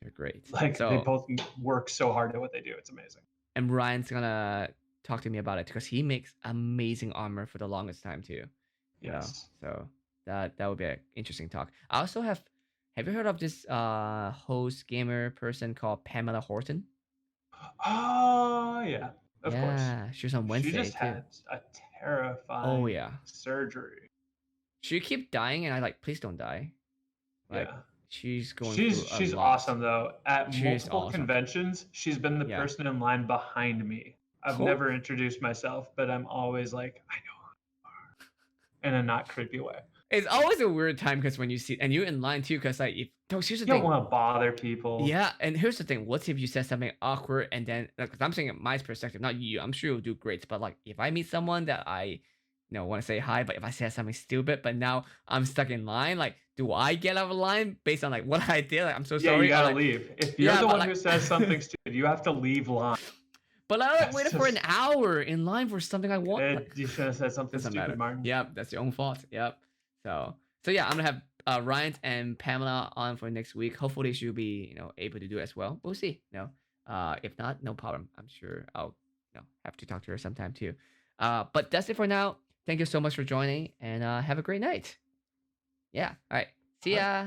They're great. Like they So both work so hard at what they do. It's amazing. and Ryan's gonna talk to me about it because he makes amazing armor for the longest time too. Yes. So that would be an interesting talk. I also have you heard of this host gamer person called Pamela Horton? Oh yeah, of course. Yeah, she was on She Wednesday just too. had a terrifying Oh yeah. surgery. She keep dying and I like, please don't die. Like Yeah. she's going She's through a lot. awesome though. At She's multiple awesome. conventions, she's been the Yeah. person in line behind me. I've never introduced myself, but I'm always like, I know who you are, in a not creepy way. It's always a weird time because when you see and you're in line too, because like here's the You thing. don't want to bother people. Yeah, and here's the thing. What if you said something awkward and then because I'm saying my perspective, not you. I'm sure you'll do great. But like if I meet someone that I want to say hi, but if I said something stupid, but now I'm stuck in line, like do I get out of line based on like what I did? Like I'm so sorry. Yeah, you gotta like, leave. If you're the one who says something stupid, you have to leave line. But I like waited for an hour in line for something I want. You should have said something Doesn't stupid, matter. Martin. Yep, that's your own fault. Yep. So yeah, I'm gonna have Ryan and Pamela on for next week. Hopefully she'll be able to do it as well. We'll see. If not, no problem. I'm sure I'll have to talk to her sometime too. But that's it for now. Thank you so much for joining and have a great night. Yeah. All right. See ya.